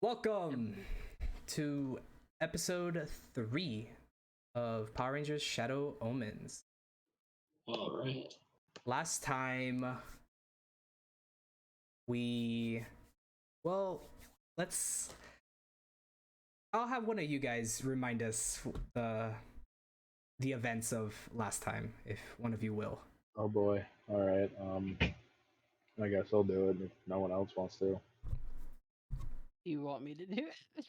Welcome to episode 3 of Power Rangers Shadow Omens. All right. Last time we. Well, let's. I'll have one of you guys remind us the events of last time, if one of you will. Oh boy. All right. I guess I'll do it if no one else wants to. You want me to do it?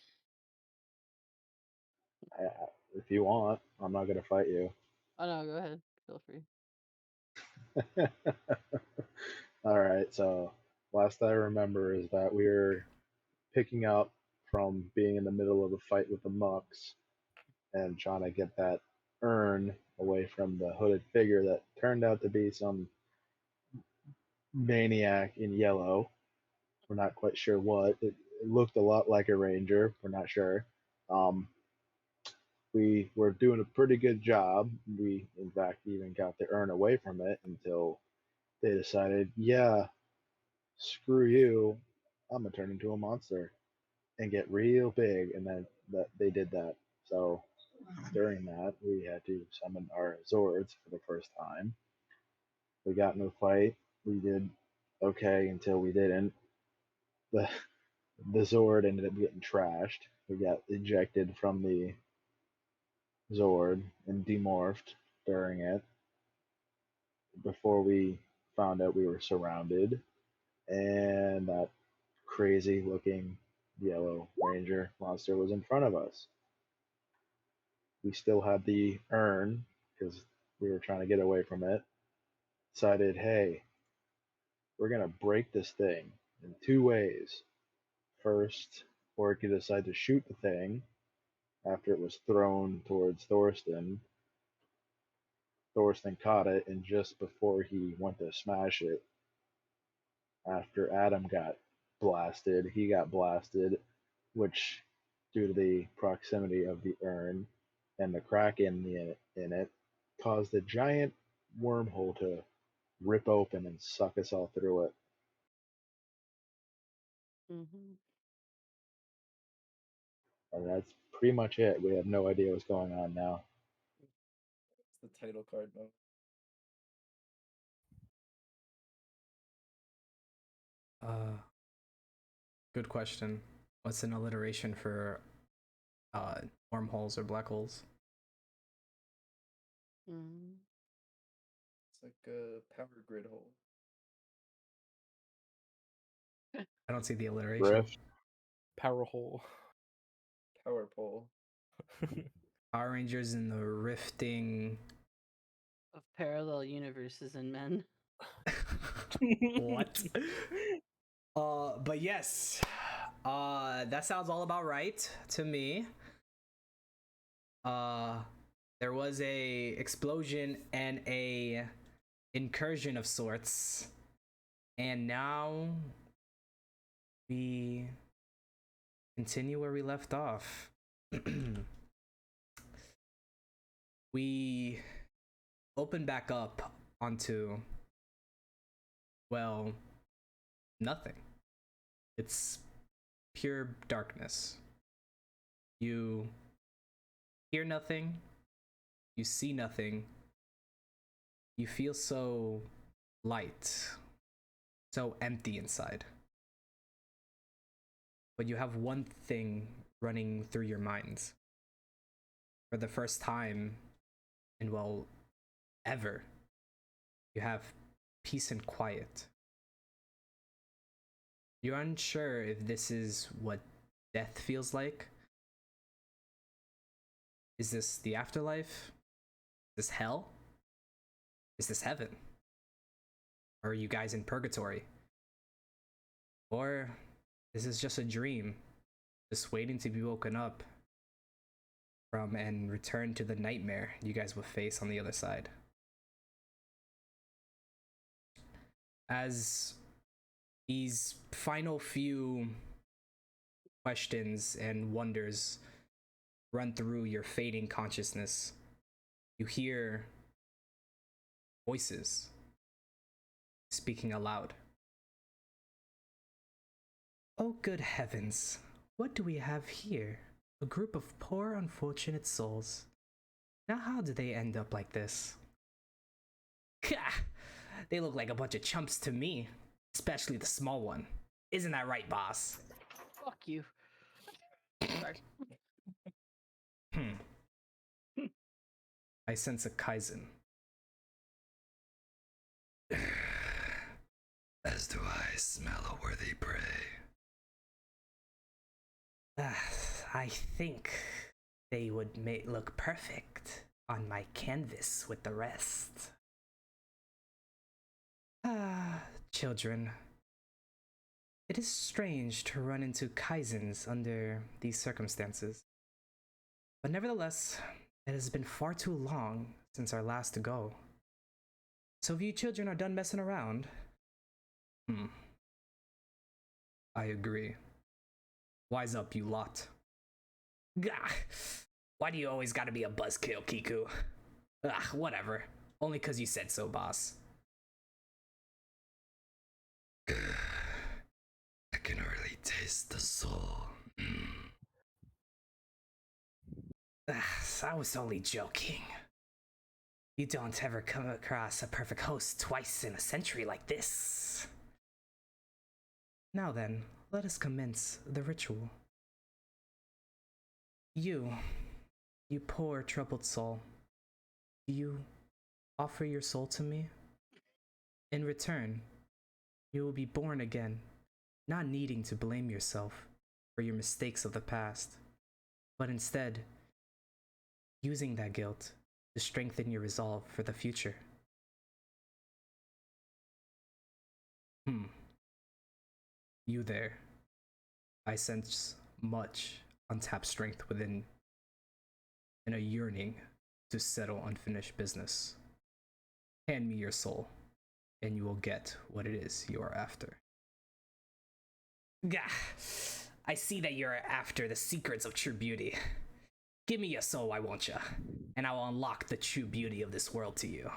I, if you want, I'm not gonna fight you. Oh no, go ahead. Feel free. All right. So last I remember is that we were picking up from being in the middle of a fight with the Mucks and trying to get that urn away from the hooded figure that turned out to be some maniac in yellow. We're not quite sure what. It looked a lot like a ranger. We're not sure. Um, we were doing a pretty good job. We, in fact, even got the urn away from it until they decided, yeah, screw you, I'm gonna turn into a monster and get real big. And then that they did that. So during that, we had to summon our Zords for the first time. We got in a fight. We did okay until we didn't. The the Zord ended up getting trashed. We got ejected from the Zord and demorphed during it before we found out we were surrounded, and that crazy looking yellow ranger monster was in front of us. We still had the urn because we were trying to get away from it. Decided, hey, we're going to break this thing in two ways. First, or it could decide to shoot the thing after it was thrown towards Thorsten. Thorsten caught it, and just before he went to smash it, after Adam got blasted, he got blasted, which, due to the proximity of the urn and the crack in it, caused a giant wormhole to rip open and suck us all through it. Mm-hmm. And that's pretty much it. We have no idea what's going on now. It's the title card moment. Good question. What's an alliteration for wormholes or black holes? Mm. It's like a power grid hole. I don't see the alliteration. Rift. Power hole. Power pole. Power Rangers in the rifting. Of parallel universes and men. What? But yes, that sounds all about right to me. There was a explosion and a incursion of sorts, and now we continue where we left off. We open back up onto, well, nothing. It's pure darkness. You hear nothing, you see nothing, you feel so light, so empty inside. But you have one thing running through your minds. For the first time, and well, ever, you have peace and quiet. You're unsure if this is what death feels like. Is this the afterlife? Is this hell? Is this heaven? Or are you guys in purgatory? Or is this just a dream, just waiting to be woken up from and return to the nightmare you guys will face on the other side? As these final few questions and wonders run through your fading consciousness, you hear voices speaking aloud. Oh, good heavens. what do we have here? A group of poor, unfortunate souls. Now, how did they end up like this? Gah! They look like a bunch of chumps to me, especially the small one. Isn't that right, boss? Fuck you. Sorry. I sense a Kaizen. As do I smell a worthy prey. I think they would look perfect on my canvas with the rest. Children. It is strange to run into Kaizens under these circumstances. But nevertheless, it has been far too long since our last go. So if you children are done messing around... I agree. Wise up, you lot. Gah! Why do you always gotta be a buzzkill, Kiku? Whatever. Only 'cause you said so, boss. I can already taste the soul. I was only joking. You don't ever come across a perfect host twice in a century like this. Now then, let us commence the ritual. You poor troubled soul, do you offer your soul to me? In return, you will be born again, not needing to blame yourself for your mistakes of the past, but instead, using that guilt to strengthen your resolve for the future. You there. I sense much untapped strength within and a yearning to settle unfinished business. Hand me your soul, and you will get what it is you are after. Gah! I see that you're after the secrets of true beauty. Give me your soul, why won't ya? And I will unlock the true beauty of this world to you.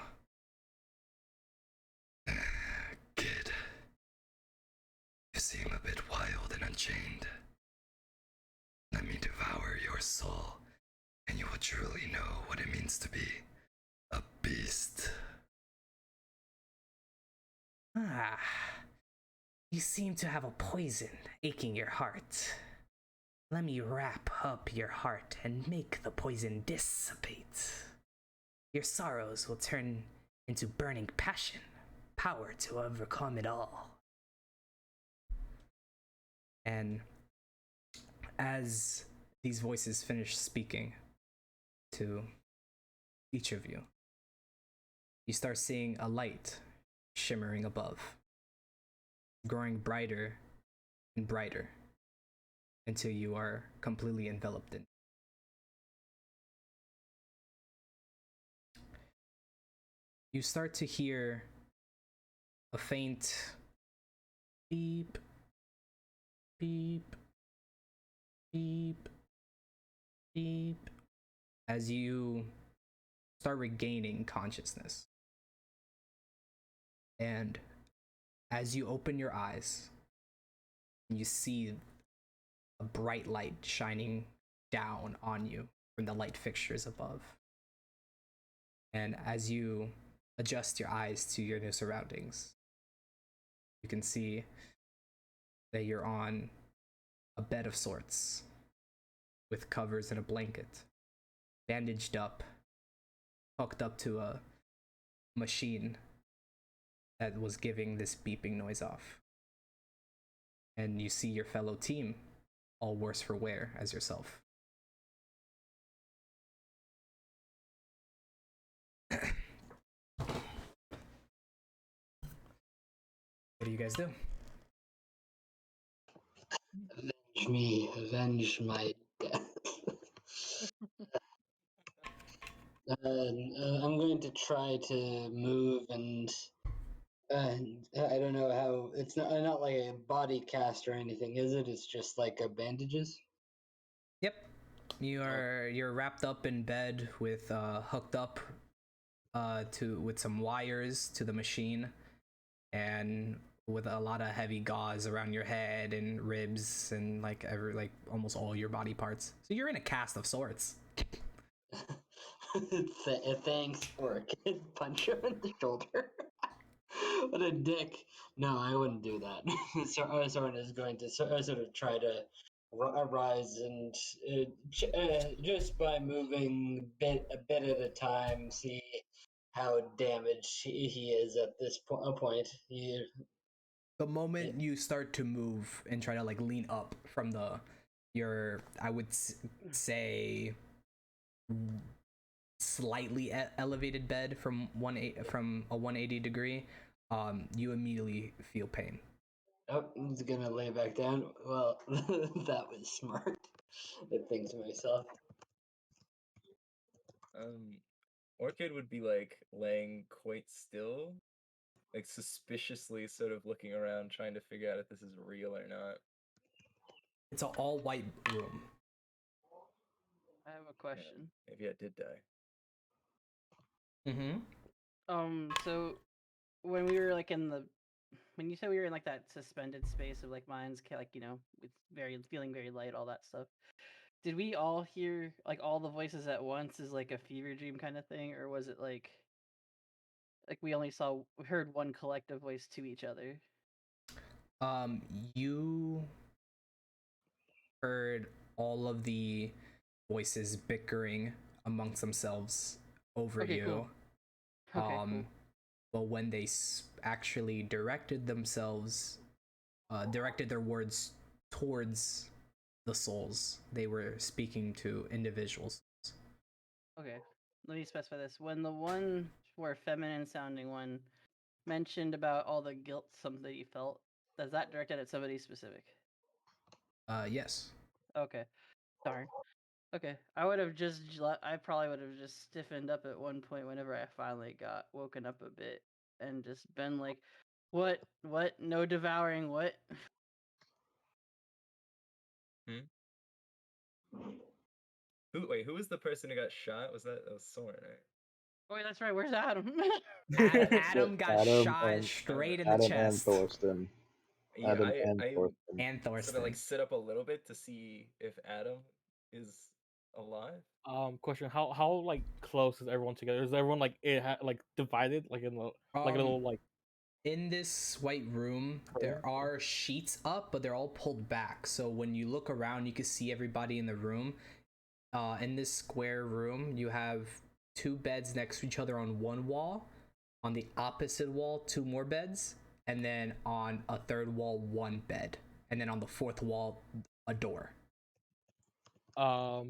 Kid, you seem a bit wild and unchained. Let me devour your soul, and you will truly know what it means to be a beast. You seem to have a poison aching your heart. Let me wrap up your heart and make the poison dissipate. Your sorrows will turn into burning passion, power to overcome it all. And as these voices finish speaking to each of you, you start seeing a light shimmering above, growing brighter and brighter until you are completely enveloped in. You start to hear a faint beep, beep, beep, beep, as you start regaining consciousness. And as you open your eyes, you see a bright light shining down on you from the light fixtures above. And as you adjust your eyes to your new surroundings, you can see that you're on a bed of sorts with covers and a blanket, bandaged up, hooked up to a machine that was giving this beeping noise off. And you see your fellow team, all worse for wear as yourself. What do you guys do? Avenge me, avenge my death. I'm going to try to move and I don't know how. It's not like a body cast or anything, is it? It's just like a bandages. Yep, you're wrapped up in bed with hooked up with some wires to the machine, and with a lot of heavy gauze around your head and ribs and like almost all your body parts. So you're in a cast of sorts. Thanks for a kid punch him in the shoulder. What a dick. No, I wouldn't do that. Soren is going to sort of try to rise and just by moving a bit at a time, see how damaged he is at this point. The moment you start to move and try to like lean up from your, I would say, slightly elevated bed from a 180 degree, you immediately feel pain. Oh, I'm just gonna lay back down. Well, that was smart. I think to myself. Orchid would be like laying quite still, like suspiciously sort of looking around, trying to figure out if this is real or not. It's an all white room. I have a question. Maybe I did die. So when we were like when you said we were in like that suspended space of like minds, like it's feeling very light, all that stuff. Did we all hear like all the voices at once as like a fever dream kind of thing, or was it like we only heard one collective voice to each other? You heard all of the voices bickering amongst themselves over Okay, you. cool. Okay, cool. But when they actually directed their words towards the souls, they were speaking to individuals. Okay, let me specify this. When the one more feminine sounding one mentioned about all the guilt something you felt, is that directed at somebody specific? Yes. Okay. Darn. Okay. I probably would have just stiffened up at one point whenever I finally got woken up a bit and just been like, what, no devouring, what? Who was the person who got shot? That was Soren, right? Oh, that's right. Where's Adam? Adam got shot straight in the chest. Adam and Thorsten. Yeah, Adam and And Thorsten. Thorsten. Sort of like sit up a little bit to see if Adam is alive. Question: How like close is everyone together? Is everyone like divided like in a little like? In this white room, there are sheets up, but they're all pulled back. So when you look around, you can see everybody in the room. In this square room, you have 2 beds next to each other on one wall. On the opposite wall, 2 more beds, and then on a third wall, 1 bed, and then on the 4th wall, a door. So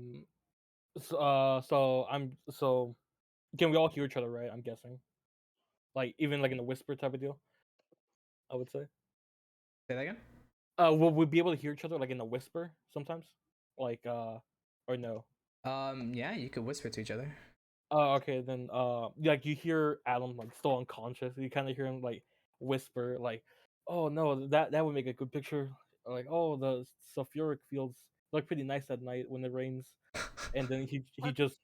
can we all hear each other, right? I'm guessing. Like even like in a whisper type of deal. I would say. Say that again. Will we be able to hear each other like in a whisper sometimes? Like or no? Yeah, you could whisper to each other. Okay, then like you hear Adam like still unconscious. You kind of hear him like whisper like, "Oh no, that would make a good picture." Like, "Oh, the sulfuric fields look pretty nice at night when it rains." And then he just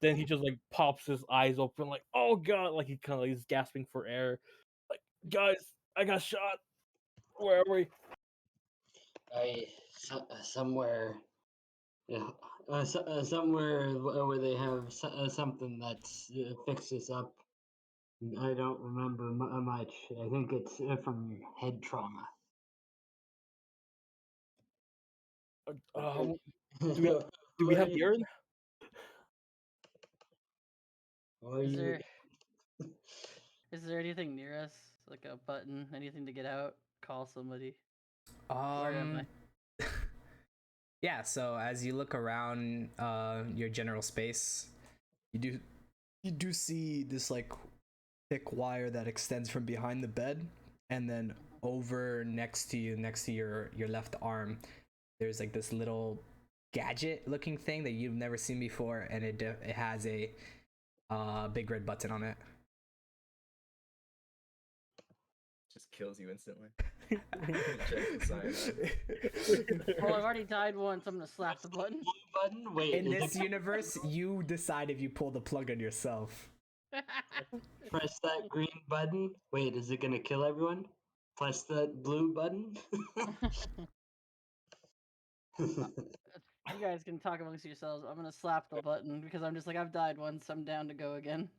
like pops his eyes open like, "Oh god!" Like he kind of like, is gasping for air. Like, "Guys, I got shot. Where are we?" Somewhere. Yeah, somewhere where they have something that fixes up. I don't remember much. I think it's from head trauma. Do we have urine? Is there anything near us, like a button, anything to get out, call somebody? Where am I? Yeah, so as you look around your general space, you do see this like thick wire that extends from behind the bed, and then over next to your left arm, there's like this little gadget looking thing that you've never seen before, and it has a big red button on it. Just kills you instantly. Well, I've already died once. I'm gonna slap the button. Wait. In this universe, you decide if you pull the plug on yourself. Press that green button. Wait, is it gonna kill everyone? press that blue button. You guys can talk amongst yourselves. I'm gonna slap the button because I'm just like, I've died once. I'm down to go again.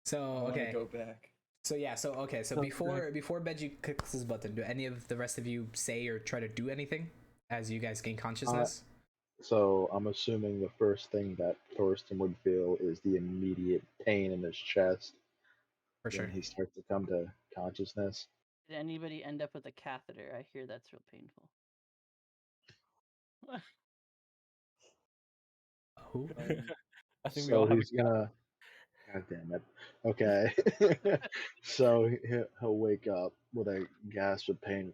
So I want to okay. go back. So yeah. So okay. So So before Benji clicks his button, do any of the rest of you say or try to do anything as you guys gain consciousness? So I'm assuming the first thing that Thorsten would feel is the immediate pain in his chest For sure. when he starts to come to consciousness. Did anybody end up with a catheter? I hear that's real painful. Who? I think we So all have he's gonna. God damn it. Okay. So he'll wake up with a gasp of pain,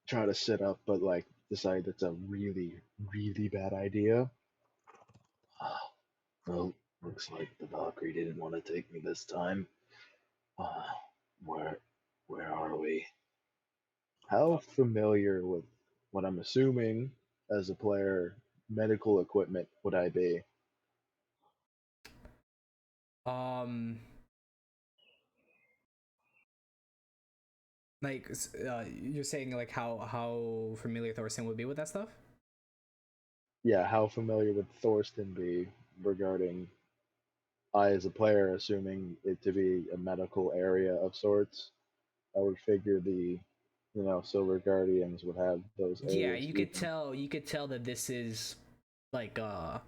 try to sit up, but like decide that's a really, really bad idea. Well, looks like the Valkyrie didn't want to take me this time. Uh, where, where are we? How familiar with what I'm assuming as a player medical equipment would I be? Like you're saying like how familiar Thorsten would be with that stuff? Yeah, how familiar would Thorsten be regarding I, as a player, assuming it to be a medical area of sorts? I would figure Silver Guardians would have those Yeah, areas. you could tell. You could tell that this is like an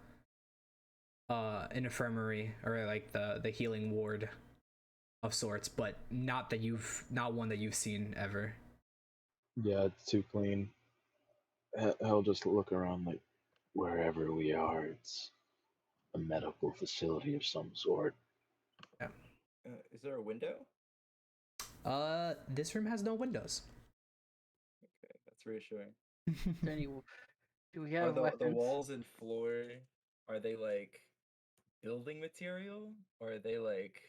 infirmary or like the healing ward of sorts, but not one that you've seen ever. Yeah, it's too clean. He'll just look around like wherever we are, it's a medical facility of some sort. Yeah. Is there a window? This room has no windows. Okay, that's reassuring. Do we Are have the weapons? walls and floor, are they like building material or are they like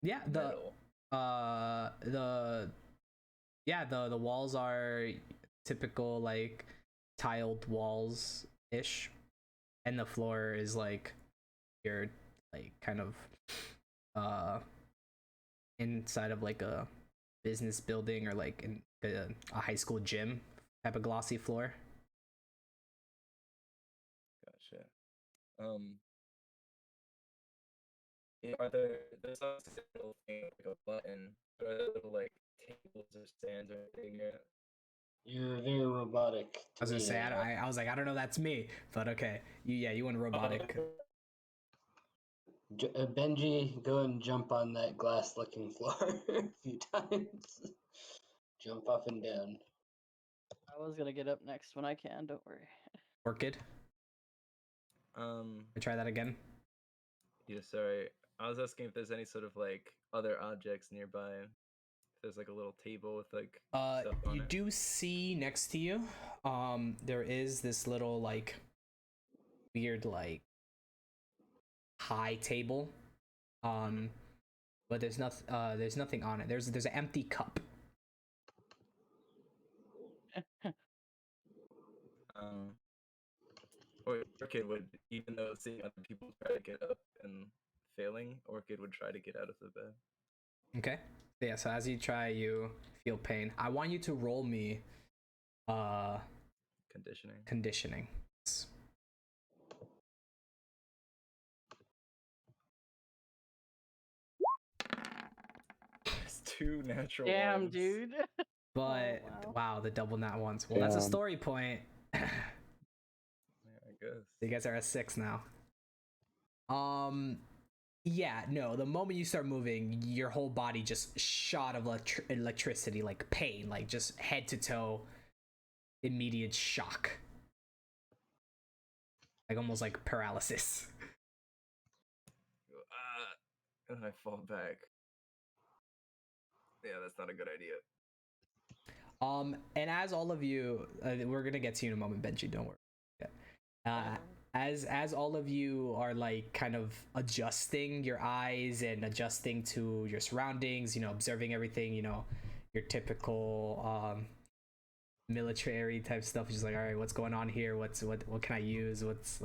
Yeah, metal? the walls are typical like tiled walls ish, and the floor is like your like kind of inside of like a business building or like in a high school gym type of glossy floor. Gotcha. Are there's also a little thing like a button, but are there little like tables or stands or anything yet? You're very robotic. I was gonna say Yeah. I was like I don't know, that's me, but okay, you went robotic. Benji, go and jump on that glass-looking floor a few times. Jump up and down. I was gonna get up next when I can. Don't worry. Orchid, try that again. Yeah, sorry. I was asking if there's any sort of like other objects nearby. If there's like a little table with like stuff on You it. do see next to you, there is this little like weird like high table, but there's nothing on it. There's an empty cup. Orchid would, even though seeing other people try to get up and failing, Orchid would try to get out of the bed. Okay. Yeah, so as you try, you feel pain. I want you to roll me conditioning. It's 2 natural Damn, ones. dude. But Oh, wow, the double nat ones. Well, that's a Damn. story point. Yeah, I guess. You guys are at 6 now. Yeah, no, the moment you start moving, your whole body just shot of electricity, like pain, like just head to toe, immediate shock. Like almost like paralysis. And I fall back. Yeah, that's not a good idea. And as all of you, we're gonna get to you in a moment, Benji, don't worry. As all of you are like kind of adjusting your eyes and adjusting to your surroundings, observing everything, your typical military type stuff, just like, all right, what's going on here, what can I use, what's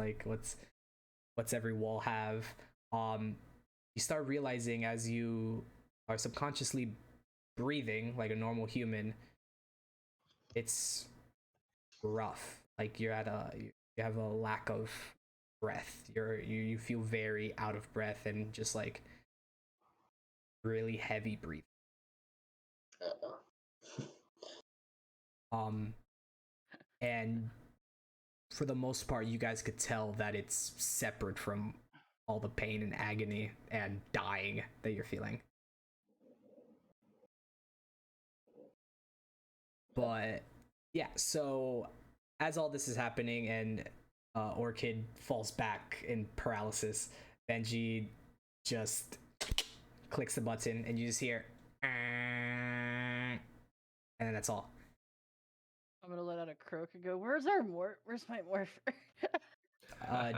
every wall have, you start realizing as you are subconsciously breathing like a normal human, it's rough. Like you have a lack of breath. You feel very out of breath and just like really heavy breathing. And for the most part, you guys could tell that it's separate from all the pain and agony and dying that you're feeling. But yeah, so as all this is happening and Orchid falls back in paralysis, Benji just clicks the button and you just hear, and then that's all. I'm gonna let out a croak and go, Where's my morpher?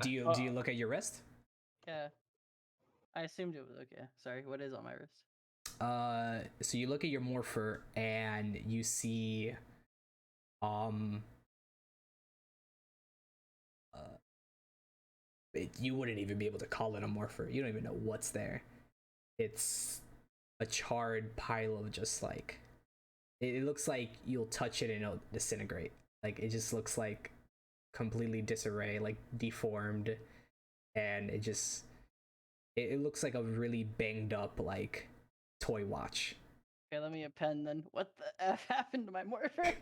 Do you look at your wrist? Yeah. I assumed it was okay. Sorry, what is on my wrist? So you look at your morpher and you see you wouldn't even be able to call it a morpher. You don't even know what's there. It's a charred pile of just like, it looks like you'll touch it and it'll disintegrate. Like it just looks like completely disarray, like deformed, and it looks like a really banged up like toy watch. Okay, let me a pen then. What the F happened to my morpher?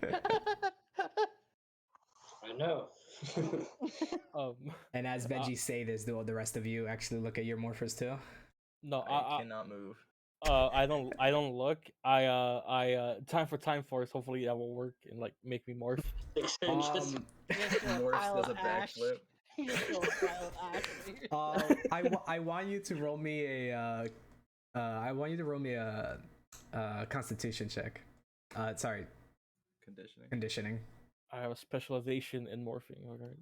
I know. And as Benji say this, do the rest of you actually look at your morphers too? No, I cannot move. I don't look. I time force. Hopefully that will work and like make me morph. 6 inches. Morphs does a backflip. You just feel a pile of ash. I want you to roll me a Constitution check. Sorry, conditioning. I have a specialization in morphing. Okay.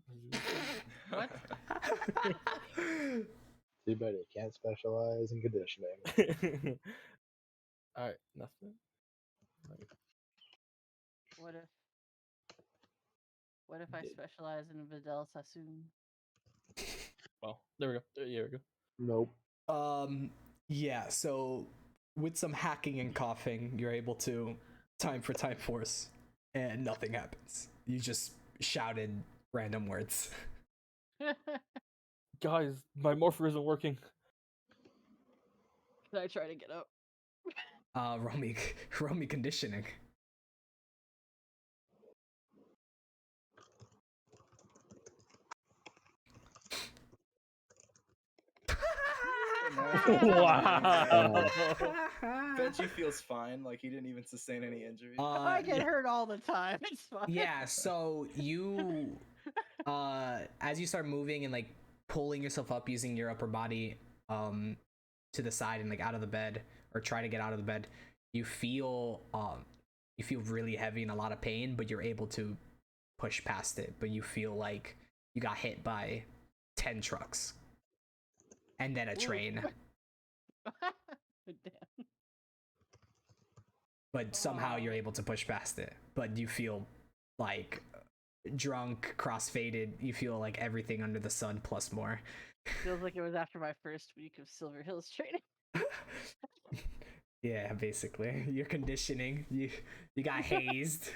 What? Too bad you can't specialize in conditioning. Alright, nothing. What if I specialize in Vidal Sassoon? Well, there we go. There we go. Nope. Yeah, so with some hacking and coughing, you're able to time force, and nothing happens. You just shouted random words. Guys, my morpher isn't working. Can I try to get up? Roll me conditioning. Wow. Benji feels fine, like he didn't even sustain any injuries. I get hurt all the time. It's fine. Yeah, so you as you start moving and like pulling yourself up using your upper body to the side and like out of the bed, or try to get out of the bed, you feel really heavy and a lot of pain, but you're able to push past it. But you feel like you got hit by 10 trucks and then a train. Damn. But somehow you're able to push past it. But you feel like drunk, crossfaded. You feel like everything under the sun plus more. Feels like it was after my first week of Silver Hills training. Yeah, basically. Your conditioning. You got hazed.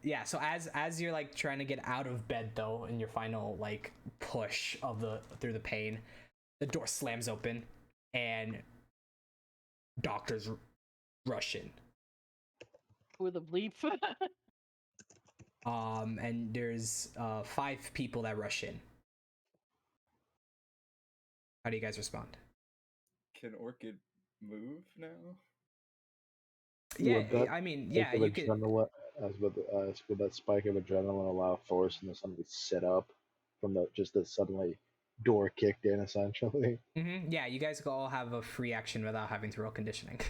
Yeah, so as you're like trying to get out of bed though, in your final like push of through the pain, the door slams open and doctors rush in. With a bleep. And there's 5 people that rush in. How do you guys respond? Can Orchid move now? Yeah, Would that I mean, yeah, you could. Would that spike of adrenaline allow Force to suddenly sit up from the suddenly door kicked in, essentially? Yeah, you guys all have a free action without having to roll conditioning.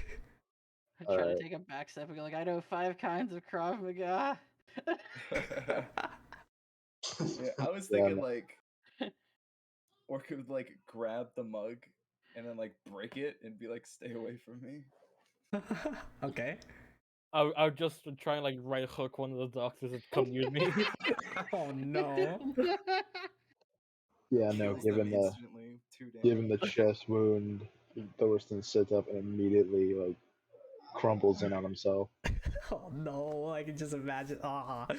I try to take a back step and go like, I know 5 kinds of Krav Maga. Yeah, I was thinking like Orchid would like grab the mug and then like break it and be like, stay away from me. Okay. I would just try and like right hook one of the doctors that come near me. Oh no. Yeah, no. Kills them instantly, 2 damage. Given the chest wound, Thorsten sits up and immediately like crumbles in on himself. Oh no, I can just imagine. And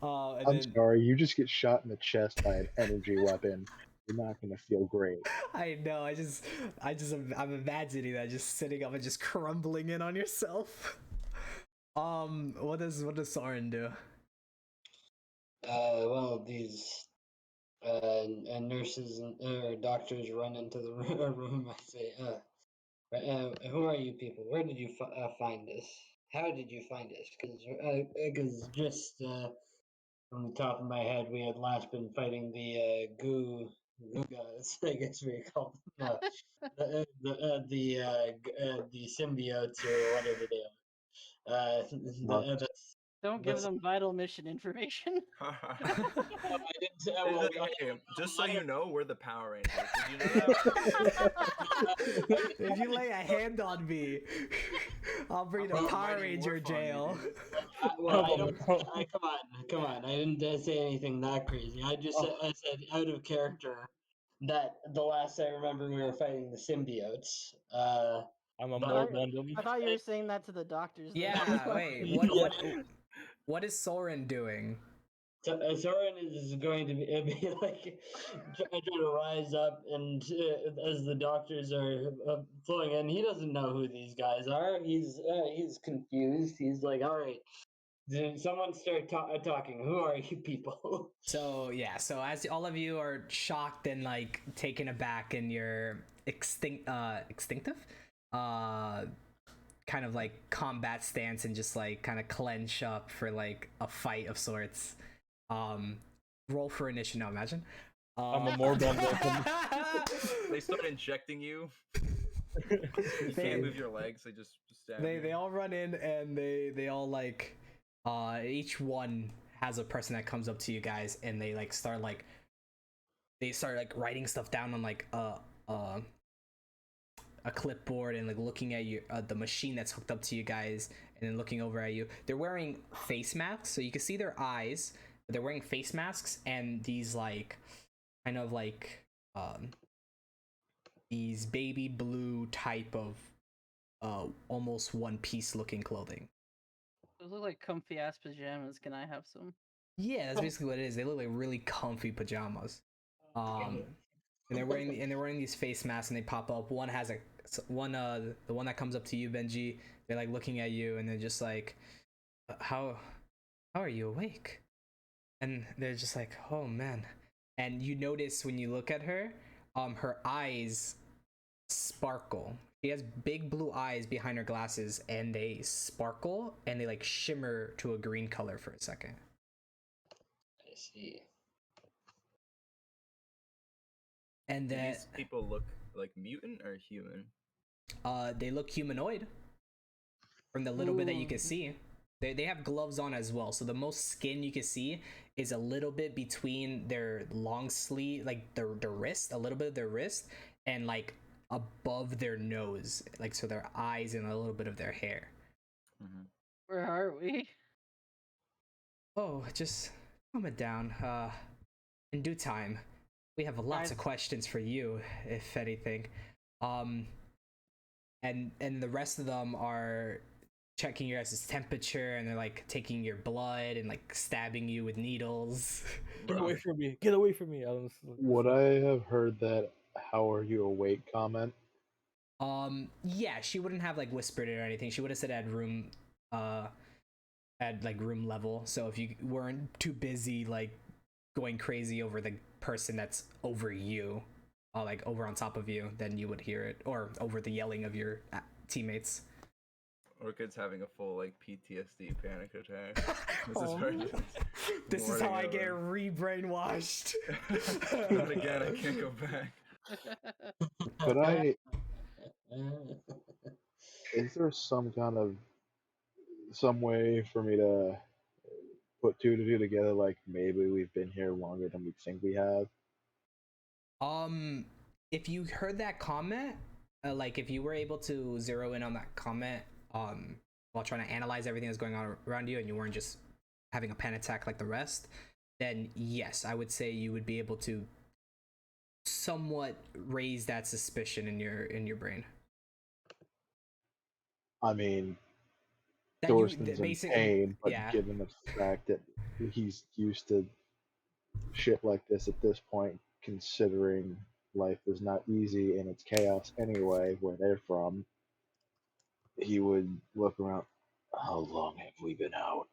I'm then sorry, you just get shot in the chest by an energy weapon. You're not gonna feel great. I know. I'm imagining that, just sitting up and just crumbling in on yourself. What does Soren do? Well, these nurses and doctors run into the room. I say, who are you people? Where did you find us? How did you find us? Because just from the top of my head, we had last been fighting the goo guys. I guess we call them. No, the symbiotes or whatever they are. Don't give them vital mission information. Okay, just so you know, we're the Power Rangers. Did you know that? If you lay a hand on me, I'll bring the Power Ranger jail. Come on. I didn't say anything that crazy. I said out of character that the last I remember we were fighting the symbiotes. I'm a But- more Gundam. I thought you were saying that to the doctors. though. Yeah. Wait. What is Soren doing? Soren is going to be like trying to rise up, and as the doctors are flowing in, he doesn't know who these guys are. He's confused. He's like, "All right, did someone start talking? Who are you people?" So yeah. So as all of you are shocked and like taken aback, and you're instinctive, kind of like combat stance, and just like kind of clench up for like a fight of sorts. Roll for initiative. No, imagine. I'm a more Gundam. They start injecting you. You can't move your legs. They just stab you. They all run in, and they all like each one has a person that comes up to you guys, and they start writing stuff down on like a clipboard, and like looking at you the machine that's hooked up to you guys, and then looking over at you. They're wearing face masks, so you can see their eyes, but they're wearing face masks and these like kind of like these baby blue type of almost one piece looking clothing. Those look like comfy ass pajamas. Can I have some? Yeah, that's basically what it is. They look like really comfy pajamas. And they're wearing these face masks, and they pop up. One has the one that comes up to you, Benji. They're like looking at you, and they're just like, how are you awake? And they're just like, oh man. And you notice when you look at her, her eyes sparkle. She has big blue eyes behind her glasses, and they sparkle, and they like shimmer to a green color for a second. I see. And Do then these people look like mutant or human? they look humanoid from the little bit that you can see. They have gloves on as well, so the most skin you can see is a little bit between their long sleeve, like their wrist, a little bit of their wrist, and like above their nose, like so their eyes and a little bit of their hair. Mm-hmm. Where are we? Oh, just calm it down. In due time. We have lots of questions for you, if anything. And the rest of them are checking your guys' temperature, and they're like taking your blood and like stabbing you with needles. Get away from me! Get away from me! Would I have heard that "How are you awake" comment? Yeah, she wouldn't have like whispered it or anything. She would have said at room level. So if you weren't too busy like going crazy over the person that's over you, like over on top of you, then you would hear it, or over the yelling of your teammates. Orchid's having a full like PTSD panic attack. This is how I get re-brainwashed. And again, I can't go back. Could is there some way for me to put two to two together, like maybe we've been here longer than we think we have? If you heard that comment, like if you were able to zero in on that comment while trying to analyze everything that's going on around you, and you weren't just having a panic attack like the rest, then yes, I would say you would be able to somewhat raise that suspicion in your brain. I mean, That you Thorsten's in basic, pain, but yeah. given the fact that he's used to shit like this at this point, considering life is not easy and it's chaos anyway, where they're from, he would look around. How long have we been out?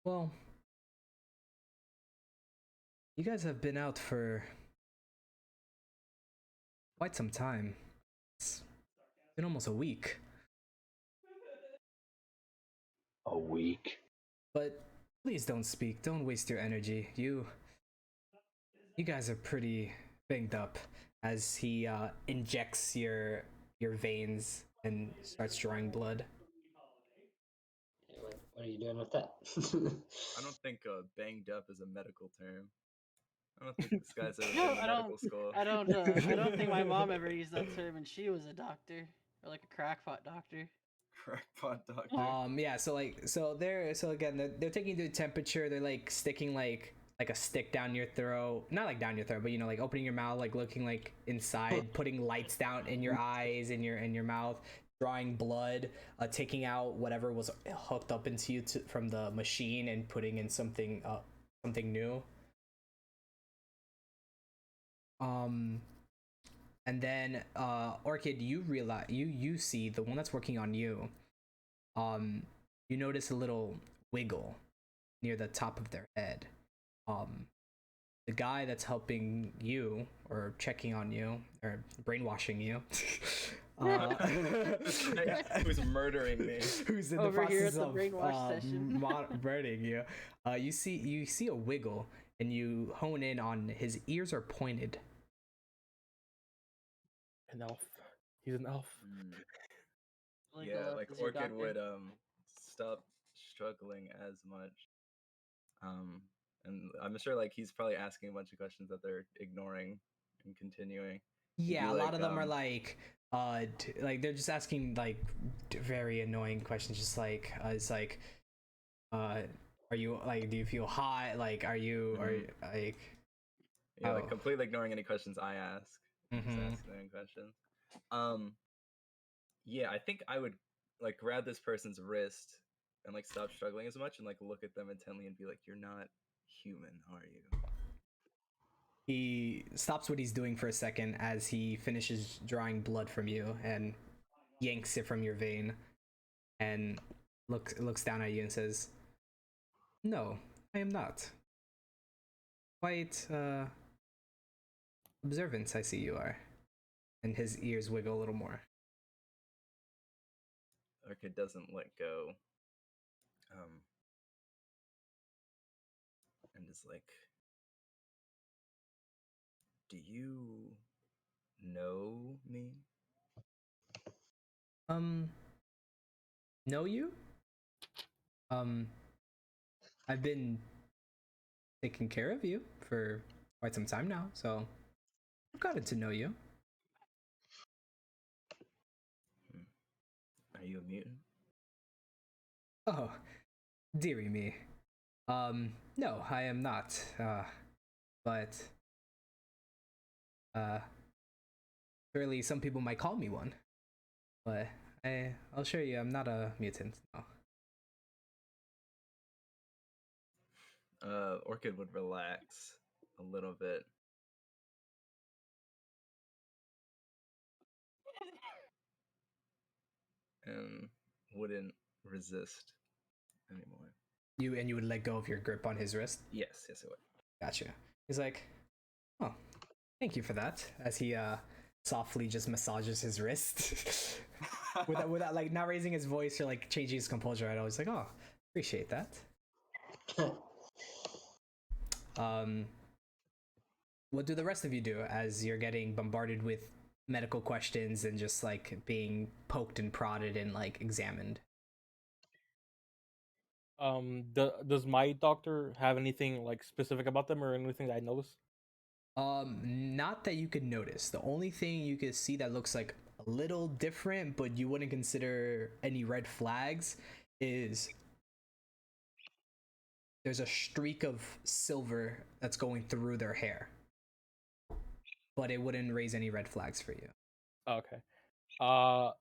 Well, you guys have been out for quite some time. It's been almost a week. A week. But please don't speak. Don't waste your energy. You guys are pretty banged up. As he injects your veins and starts drawing blood. What are you doing with that? I don't think banged up is a medical term. I don't think this guy's ever No, been to medical school. I don't think my mom ever used that term, and she was a doctor or like a crackpot doctor. Crackpot doctor. Yeah, so again they're taking the temperature, they're like sticking like a stick down your throat, not like down your throat, but you know, like opening your mouth, like looking like inside, putting lights down in your eyes, in your mouth, drawing blood, taking out whatever was hooked up into you from the machine and putting in something new. And then Orchid, you realize you see the one that's working on you. You notice a little wiggle near the top of their head. The guy that's helping you or checking on you or brainwashing you, who's murdering me, who's in Over the here process at the of brainwash session. murdering you. You see a wiggle and you hone in on his ears are pointed. An elf. He's an elf. Yeah, like Orchid would stop struggling as much. And I'm sure like he's probably asking a bunch of questions that they're ignoring and continuing. Yeah, a lot of them are like they're just asking like very annoying questions, just like it's like are you like, do you feel hot, like are you like like completely ignoring any questions I ask. Just asking their own questions. Yeah, I think I would like grab this person's wrist and like stop struggling as much and like look at them intently and be like, "You're not human, are you?" He stops what he's doing for a second as he finishes drawing blood from you and yanks it from your vein and looks down at you and says, "No, I am not. Quite observant, I see you are." And his ears wiggle a little more. Orchid doesn't let go. And is like, "Do you know me?" Know you? I've been taking care of you for quite some time now, so I've gotten to know you. Are you a mutant? Oh, dearie me. No, I am not. But surely some people might call me one. But I'll assure you, I'm not a mutant. No. Orchid would relax a little bit. And wouldn't resist anymore. You would let go of your grip on his wrist? Yes, I would. Gotcha. He's like, "Oh, thank you for that," as he softly just massages his wrist. without like not raising his voice or like changing his composure at all. He's like, "Oh, appreciate that." What do the rest of you do as you're getting bombarded with medical questions and just like being poked and prodded and like examined? Does my doctor have anything like specific about them or anything that I noticed? Not that you could notice. The only thing you could see that looks like a little different, but you wouldn't consider any red flags, is there's a streak of silver that's going through their hair. But it wouldn't raise any red flags for you. Okay.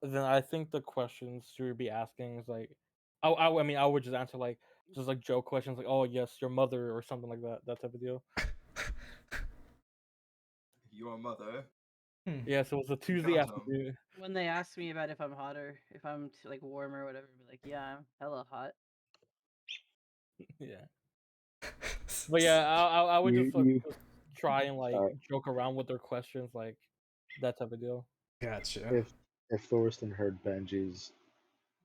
Then I think the questions you would be asking is like, I mean, I would just answer like just like joke questions, like, "Oh yes, your mother" or something like that type of deal. Your mother. Yeah, so it was a Tuesday Count 'em. afternoon. When they ask me about if I'm hot or if I'm like warm or whatever, I'll be like, yeah, I'm hella hot. Yeah, but yeah, I would You just you just try and like sorry. joke around with their questions, like that type of deal. Gotcha. If Thorsten heard Benji's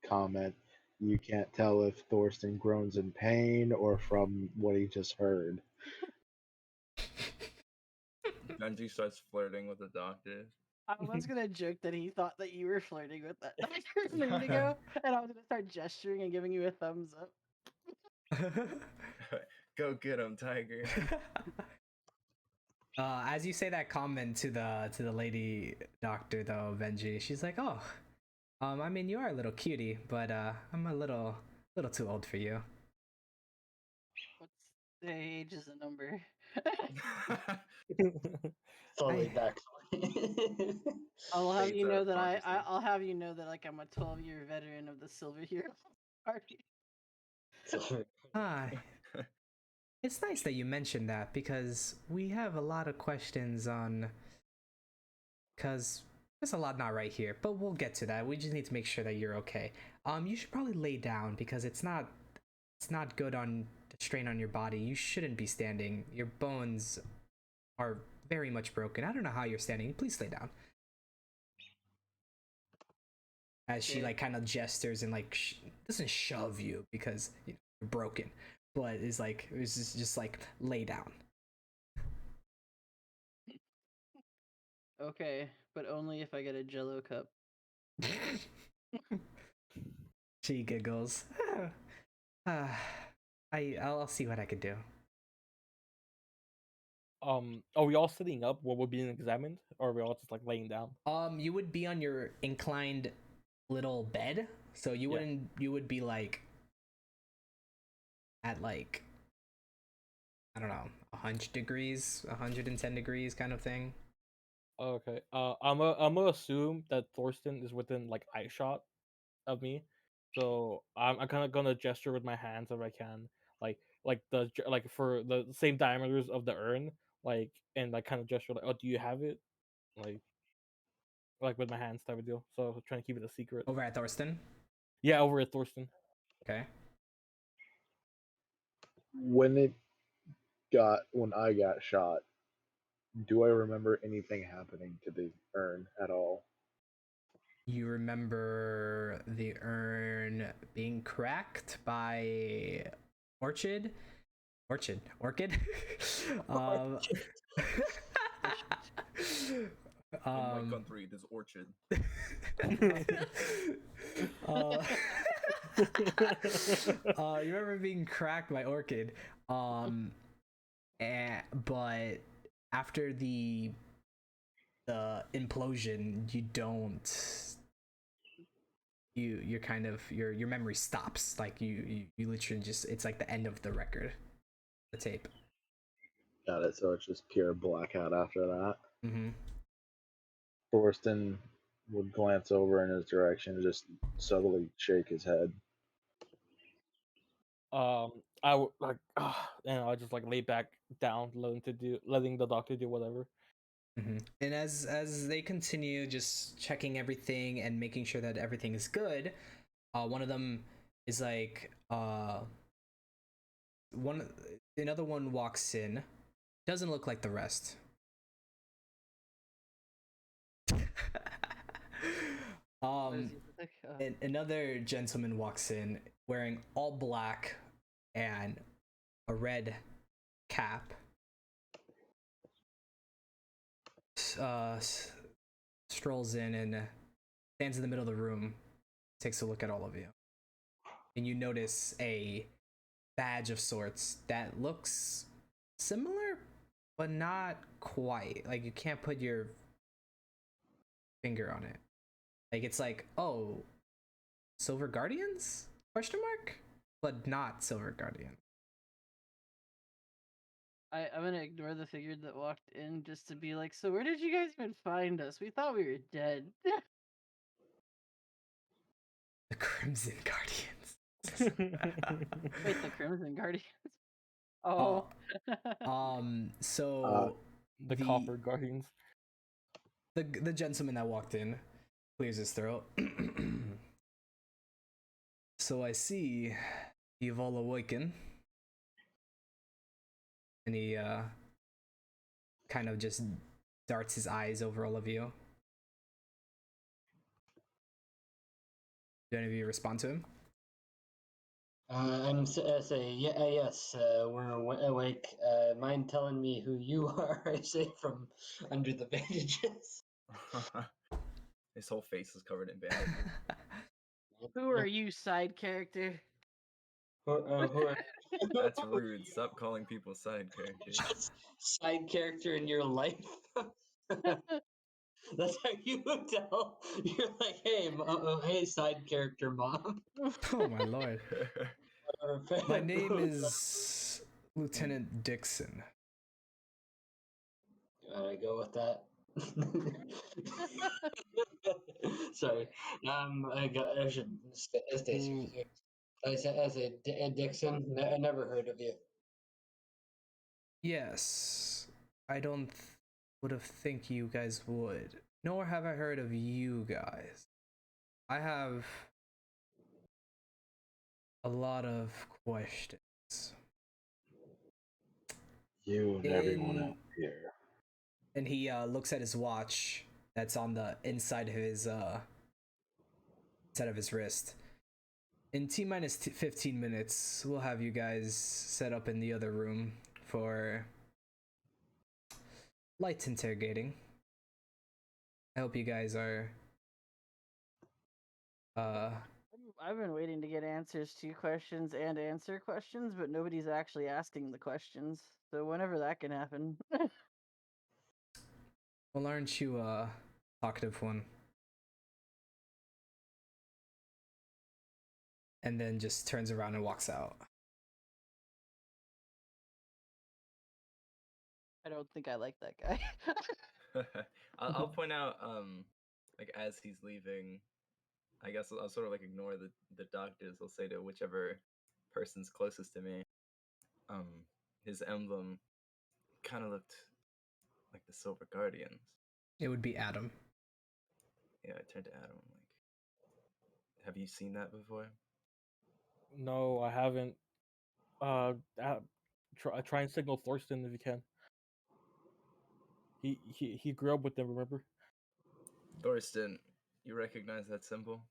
comment, you can't tell if Thorsten groans in pain or from what he just heard. Benji starts flirting with the doctor. I was gonna joke that he thought that you were flirting with that doctor a minute ago, and I was gonna start gesturing and giving you a thumbs up. Go get him, Tiger. As you say that comment to the lady doctor though, Benji, she's like, "Oh, I mean, you are a little cutie, but I'm a little too old for you." What's the age is a number? Slowly I- back. I'll have Fates you know are that prophecy. I'll have you know that like I'm a 12-year veteran of the Silver Hero Party. Ah, it's nice that you mentioned that because we have a lot of questions on. Because there's a lot not right here, but we'll get to that. We just need to make sure that you're okay. You should probably lay down because it's not good on the strain on your body. You shouldn't be standing. Your bones are very much broken. I don't know how you're standing. Please lay down. As she like kind of gestures and like doesn't shove you because you're broken, but is like it's just like lay down. Okay, but only if I get a Jello cup. She giggles. I'll see what I can do. Are we all sitting up while we're being examined, or are we all just like laying down? You would be on your inclined little bed, so you Yeah. wouldn't. You would be like at like I don't know, 100 degrees, 110 degrees, kind of thing. Okay. I'm gonna assume that Thorsten is within like eye shot of me, so I'm kind of gonna gesture with my hands if I can, like for the same diameters of the urn, like and like kind of gesture like, oh, do you have it, like with my hands type of deal. So trying to keep it a secret. Over at Thorsten. Yeah, over at Thorsten. Okay. When I got shot, do I remember anything happening to the urn at all? You remember the urn being cracked by Orchid? Orchid. In my country, it is orchard. You remember being cracked by Orchid, but after the implosion, you don't. You're kind of your memory stops. Like you literally just it's like the end of the record, the tape. Got it. So it's just pure blackout after that. Mm-hmm. Thorsten would glance over in his direction and just subtly shake his head. I would like, and I just like lay back down, letting the doctor do whatever. Mm-hmm. And as they continue just checking everything and making sure that everything is good, one of them is like another one walks in, doesn't look like the rest. And another gentleman walks in wearing all black and a red cap. Strolls in and stands in the middle of the room, takes a look at all of you, and you notice a badge of sorts that looks similar but not quite. Like you can't put your finger on it. Like it's like, oh, Silver Guardians? Question mark? But not Silver Guardian. I'm gonna ignore the figure that walked in just to be like, so where did you guys even find us? We thought we were dead. The Crimson Guardians. Wait, the Crimson Guardians? Oh. So the Copper Guardians. The gentleman that walked in clears his throat. So I see you've all awakened. And he kind of just darts his eyes over all of you. Do any of you respond to him? Say, yes, we're awake. Mind telling me who you are? I say from under the bandages. His whole face is covered in bandages. Who are you, side character? Who are... That's rude. Stop calling people side characters. Just side character in your life. That's how you tell. You're like, hey, hey, side character, mom. Oh my lord. My name is Lieutenant Dixon. I go with that. Sorry. I should stay serious here. As a Dixon, I never heard of you. Yes, I don't would have think you guys would. Nor have I heard of you guys. I have a lot of questions. You and everyone else here. And he looks at his watch that's on the inside of his wrist. In T-minus 15 minutes, we'll have you guys set up in the other room for light interrogating. I hope you guys are I've been waiting to get answers to questions and answer questions, but nobody's actually asking the questions. So whenever that can happen. well, aren't you a talkative one? And then just turns around and walks out. I don't think I like that guy. I'll point out, like as he's leaving, I guess I'll sort of like ignore the doctors. I'll say to whichever person's closest to me, his emblem kind of looked like the Silver Guardians. It would be Adam. Yeah, I turned to Adam. I'm like, have you seen that before? No, I haven't. Try and signal Thorsten if you can. He grew up with them, remember? Thorsten, you recognize that symbol?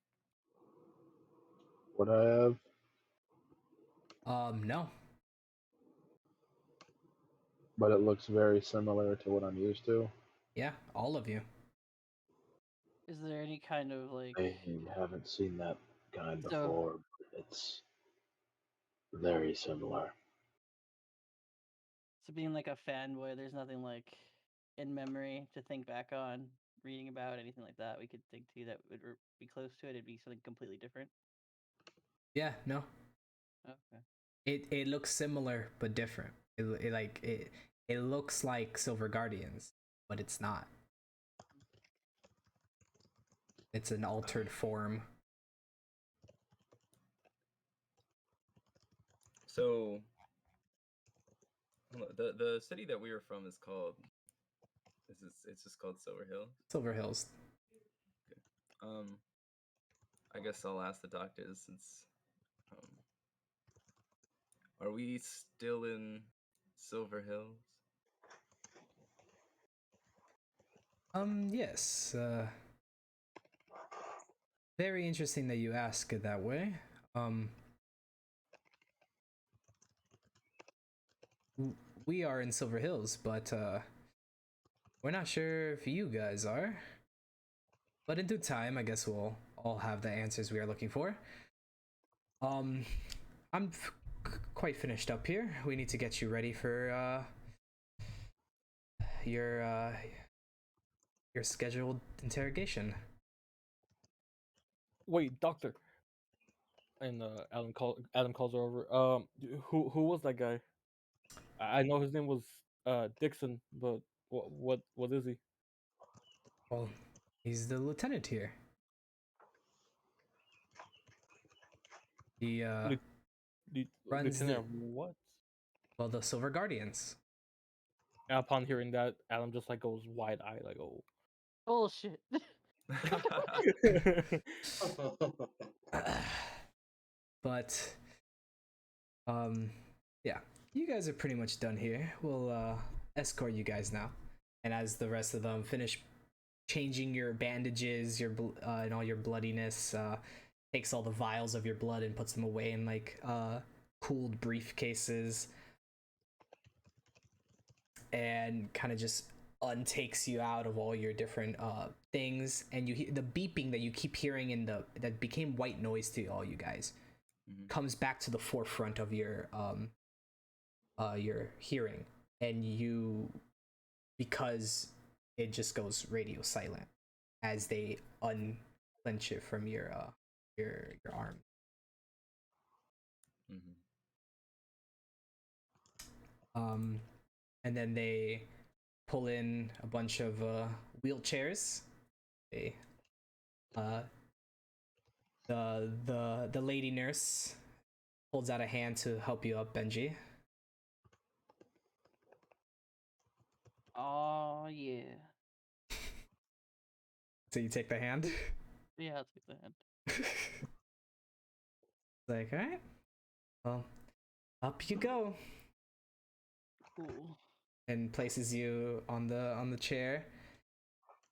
Would I have? No. But it looks very similar to what I'm used to. Yeah, all of you. Is there any kind of like... I haven't seen that kind before, but it's very similar. So being like a fanboy, there's nothing like in memory to think back on, reading about, anything like that we could think to that would be close to it. It'd be something completely different. Yeah, no. Okay. It looks similar but different. It looks like Silver Guardians, but it's not. It's an altered form. So the city that we were from is called. It's just called Silver Hill. Silver Hills. Okay. I guess I'll ask the doctors since. Are we still in Silver Hills? Yes. Very interesting that you ask it that way. We are in Silver Hills, but we're not sure if you guys are. But in due time, I guess we'll all have the answers we are looking for. I'm quite finished up here. We need to get you ready for your scheduled interrogation. Wait, doctor. And Adam calls her over. Who was that guy? I know his name was Dixon, but what is he? Well, he's the lieutenant here. He runs Lieutenant, what? well, the Silver Guardians. And upon hearing that, Adam just like goes wide-eyed, like, oh. Bullshit. But yeah, you guys are pretty much done here. We'll escort you guys now, and as the rest of them finish changing your bandages, your and all your bloodiness, takes all the vials of your blood and puts them away in like cooled briefcases, and kind of just untakes you out of all your different things, and you hear the beeping that you keep hearing in the that became white noise to all you guys comes back to the forefront of your hearing, and you, because it just goes radio silent as they unclench it from your arm. And then they pull in a bunch of wheelchairs. They the lady nurse holds out a hand to help you up, Benji. Oh yeah. So you take the hand? Yeah, I'll take the hand. Like, all right, well, up you go. Cool. And places you on the chair.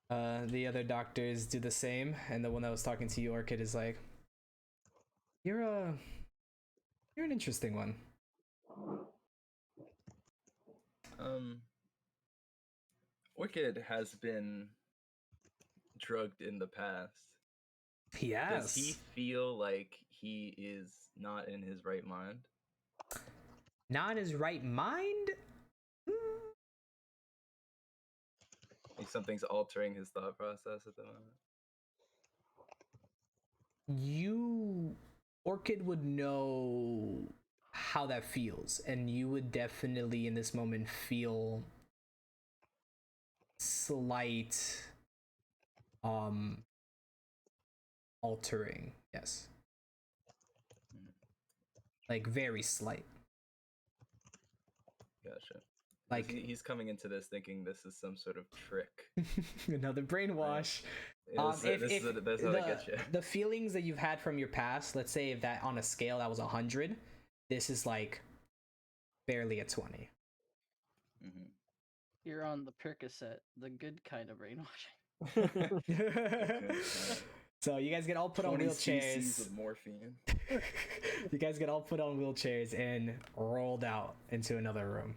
The other doctors do the same, and the one that was talking to you, Orchid, is like, you're an interesting one. Orchid has been drugged in the past. Yes. Does he feel like he is not in his right mind? Not in his right mind? Like something's altering his thought process at the moment? Orchid would know how that feels, and you would definitely in this moment feel slight altering, yes. Like very slight. Gotcha. Like he's coming into this thinking this is some sort of trick. Another brainwash. That's how they get you. The feelings that you've had from your past, let's say if that on a scale that was 100, this is like barely a 20. You're on the Percocet, the good kind of brainwashing. So you guys get all put on wheelchairs. cc's of morphine. You guys get all put on wheelchairs and rolled out into another room.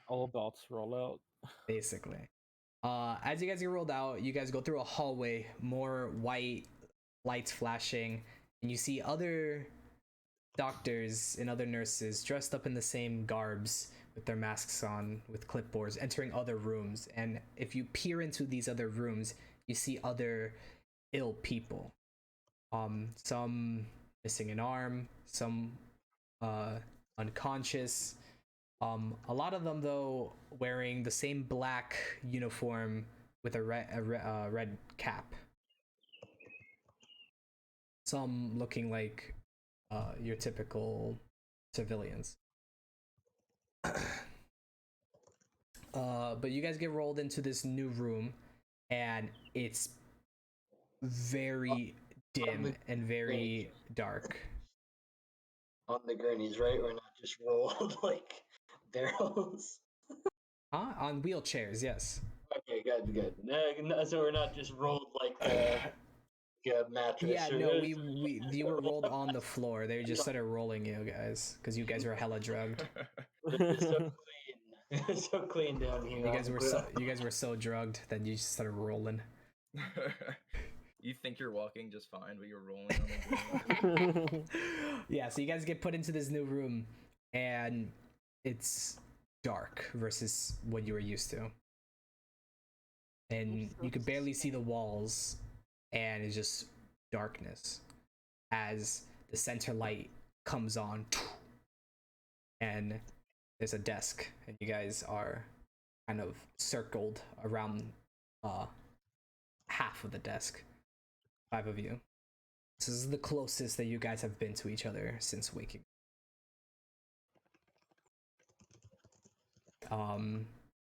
All dots roll out. Basically. As you guys get rolled out, you guys go through a hallway, more white lights flashing, and you see other doctors and other nurses dressed up in the same garbs with their masks on, with clipboards, entering other rooms. And if you peer into these other rooms, you see other ill people. Some missing an arm, some unconscious. A lot of them, though, wearing the same black uniform with a red cap. Some looking like your typical civilians. But you guys get rolled into this new room, and it's very dim and very dark. On the gurneys, right? We're not just rolled like barrels. On wheelchairs, yes. Okay, good. No, so we're not just rolled like a mattress. Yeah, no, you were rolled on the floor. They just started rolling you guys because you guys were hella drugged. So clean, so clean down here. You guys were so drugged that you just started rolling. You think you're walking just fine, but you're rolling on the ground. Yeah, so you guys get put into this new room, and it's dark versus what you were used to. And you could barely see the walls, and it's just darkness as the center light comes on, and there's a desk, and you guys are kind of circled around half of the desk. 5 of you. This is the closest that you guys have been to each other since waking. And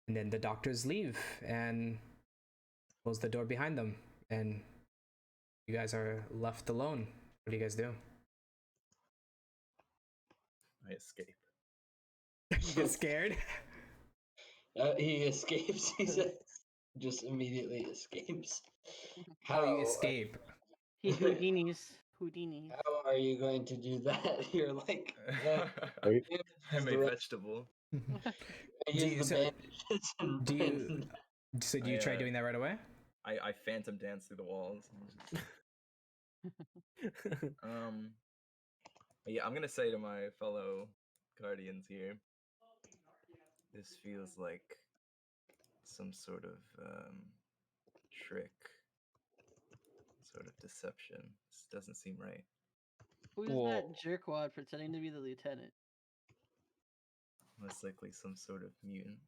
then the doctors leave and close the door behind them, and you guys are left alone. What do you guys do? I escape. You get scared? He escapes. He says, just immediately escapes. How you escape? He Houdini's. Houdini. How are you going to do that? You're like, I'm a vegetable. Do you try doing that right away? I phantom dance through the walls. Yeah, I'm gonna say to my fellow guardians here, this feels like some sort of trick, sort of deception. This doesn't seem right. Who's that jerkwad pretending to be the lieutenant? Most likely some sort of mutant.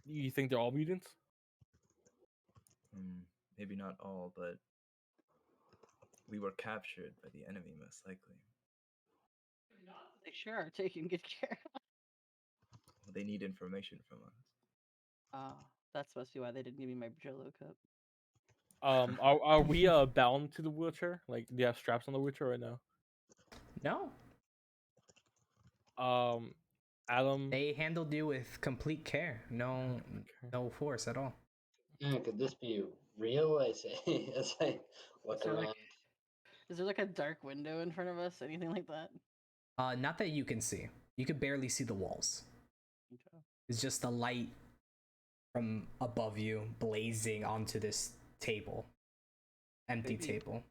You think they're all mutants? Maybe not all, but we were captured by the enemy, most likely. They sure are taking good care. Well, they need information from us. That's must be why they didn't give me my Jello cup. Are we bound to the wheelchair? Like, do you have straps on the wheelchair right now? No. Adam. They handled you with complete care. No force at all. Could this be real? I say as I look around. Is there like a dark window in front of us? Anything like that? Not that you can see. You could barely see the walls. Okay. It's just the light from above you blazing onto this table. Empty table.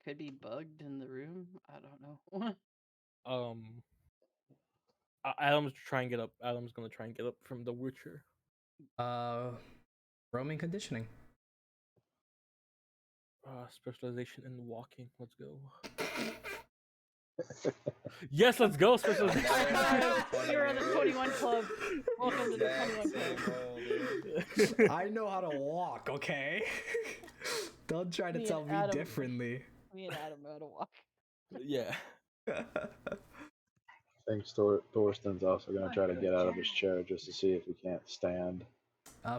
Could be bugged in the room. I don't know. Adam's gonna try and get up from the wheelchair. Roaming conditioning. Specialization in walking. Let's go. Yes, let's go. Specialization. You're on the 21 club. Welcome to the 21 club. I know how to walk, okay? Don't try to tell me differently. Me and Adam know how to walk. Yeah. I think Thorsten's also going to try to get out of his chair just to see if he can't stand.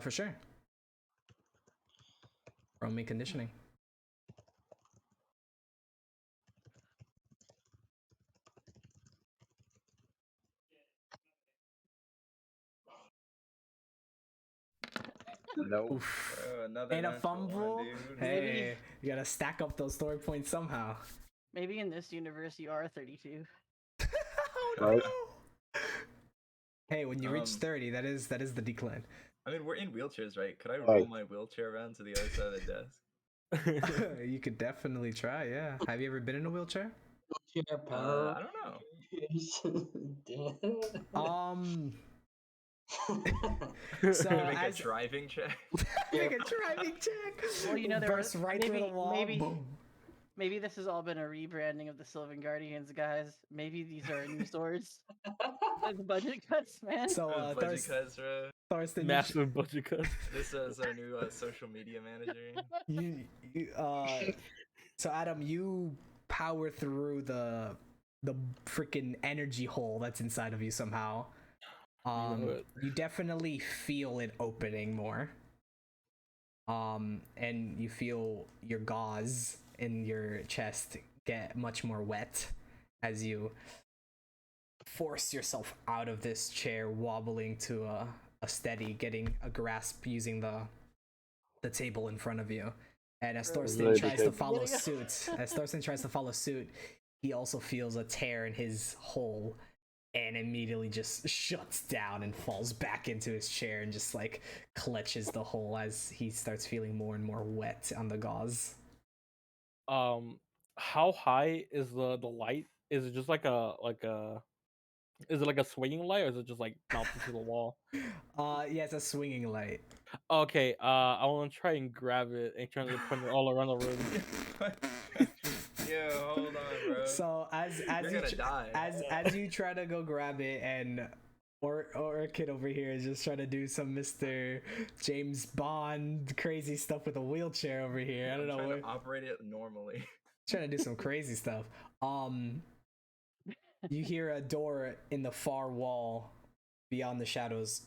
For sure. Roaming conditioning. Nope. And a fumble. Hey, you gotta stack up those story points somehow. Maybe in this universe you are 32. Oh no! Right. Hey, when you reach 30, that is the decline. I mean, we're in wheelchairs, right? Could I roll my wheelchair around to the other side of the desk? You could definitely try. Yeah. Have you ever been in a wheelchair? I don't know. So make a driving check. Make a driving check. Well, you know, there burst was right through the wall. Maybe this has all been a rebranding of the Sylvan Guardians, guys. Maybe these are new swords. The budget cuts, man. So budget cuts, bro. Thorsten, massive budget cuts. This is our new social media manager. So Adam, you power through the freaking energy hole that's inside of you somehow. You definitely feel it opening more. And you feel your gauze in your chest get much more wet as you force yourself out of this chair, wobbling to a steady, getting a grasp using the table in front of you. And as Thorsten tries to follow suit, he also feels a tear in his hole and immediately just shuts down and falls back into his chair and just like clutches the hole as he starts feeling more and more wet on the gauze. How high is the light? Is it just like a is it like a swinging light, or is it just like mounted to the wall? Yeah, it's a swinging light. Okay, I want to try and grab it and try to put it all around the room. Yo, hold on, bro. So as you try to go grab it and Or a kid over here is just trying to do some Mr. James Bond crazy stuff with a wheelchair over here. I don't know. Trying to operate it normally. Trying to do some crazy stuff. You hear a door in the far wall beyond the shadows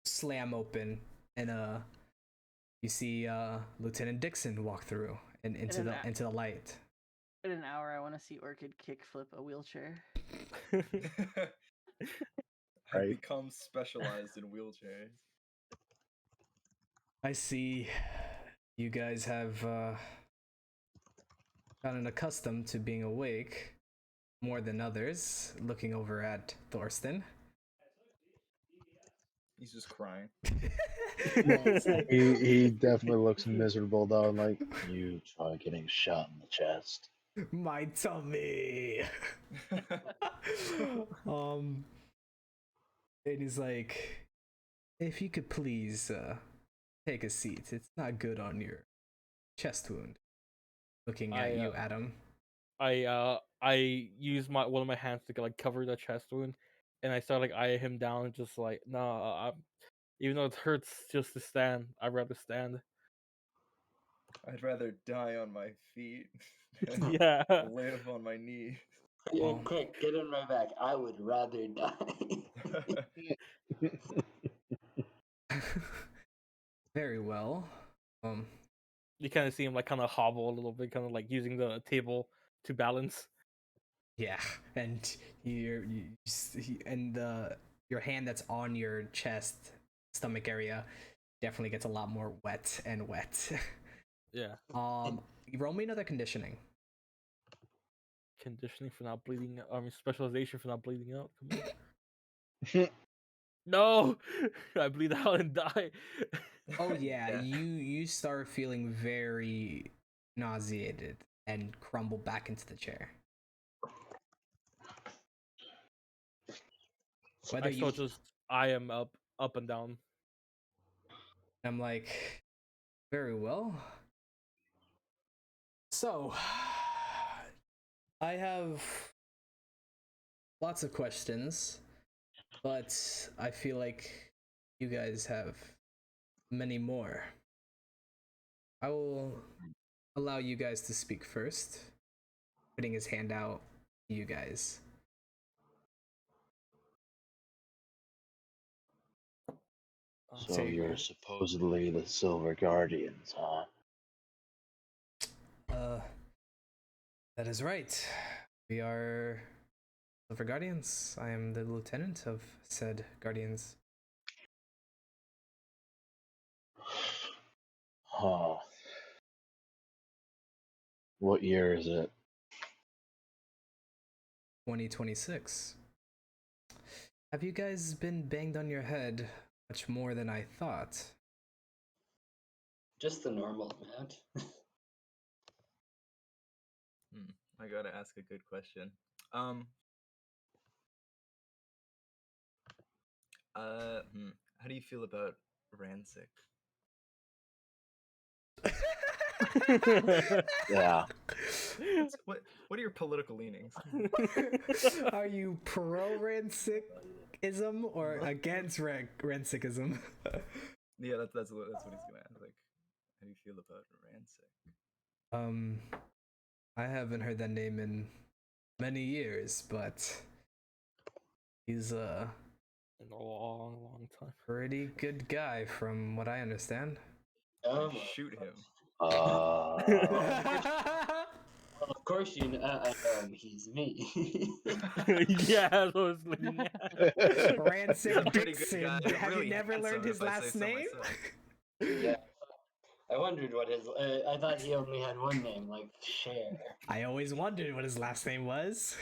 slam open, and you see Lieutenant Dixon walk through and into the light. In an hour, I want to see Orchid kickflip a wheelchair. I've become specialized in wheelchairs. I see you guys have gotten accustomed to being awake more than others, looking over at Thorsten. He's just crying. He definitely looks miserable though, like, you try getting shot in the chest. My tummy. It is like, if you could please take a seat. It's not good on your chest wound. Looking at you, Adam. I use one of my hands to like cover the chest wound, and I start like eye him down, and just like, nah. Even though it hurts just to stand, I'd rather stand. I'd rather die on my feet. Yeah. Live on my knees. Yeah, quick, get in my back. I would rather die. Very well. You kind of see him like kind of hobble a little bit, kind of like using the table to balance. Yeah, and your hand that's on your chest, stomach area, definitely gets a lot more wet and wet. Yeah. Roll me another conditioning. Conditioning for not bleeding. Specialization for not bleeding out. Come on. No, I bleed out and die. Oh yeah, you start feeling very nauseated and crumble back into the chair. Whether I still just I am up and down. I'm like, very well. So, I have lots of questions, but I feel like you guys have many more. I will allow you guys to speak first, putting his hand out to you guys. So you're supposedly the Silver Guardians, huh? That is right. We are Silver Guardians. I am the lieutenant of said Guardians. Huh. What year is it? 2026. Have you guys been banged on your head much more than I thought? Just the normal amount. I gotta ask a good question. How do you feel about Ransik? Yeah. What are your political leanings? Are you pro Ransikism or against Ransikism? Yeah, that's what he's gonna ask. Like, how do you feel about Ransik? I haven't heard that name in many years, but he's a long time. Pretty good guy, from what I understand. Shoot him. Of course you know he's me. Yeah, I was looking at. Ransik Dixon. Have really you never learned his last name? Yeah. I wondered what his. I thought he only had one name, like Cher. I always wondered what his last name was.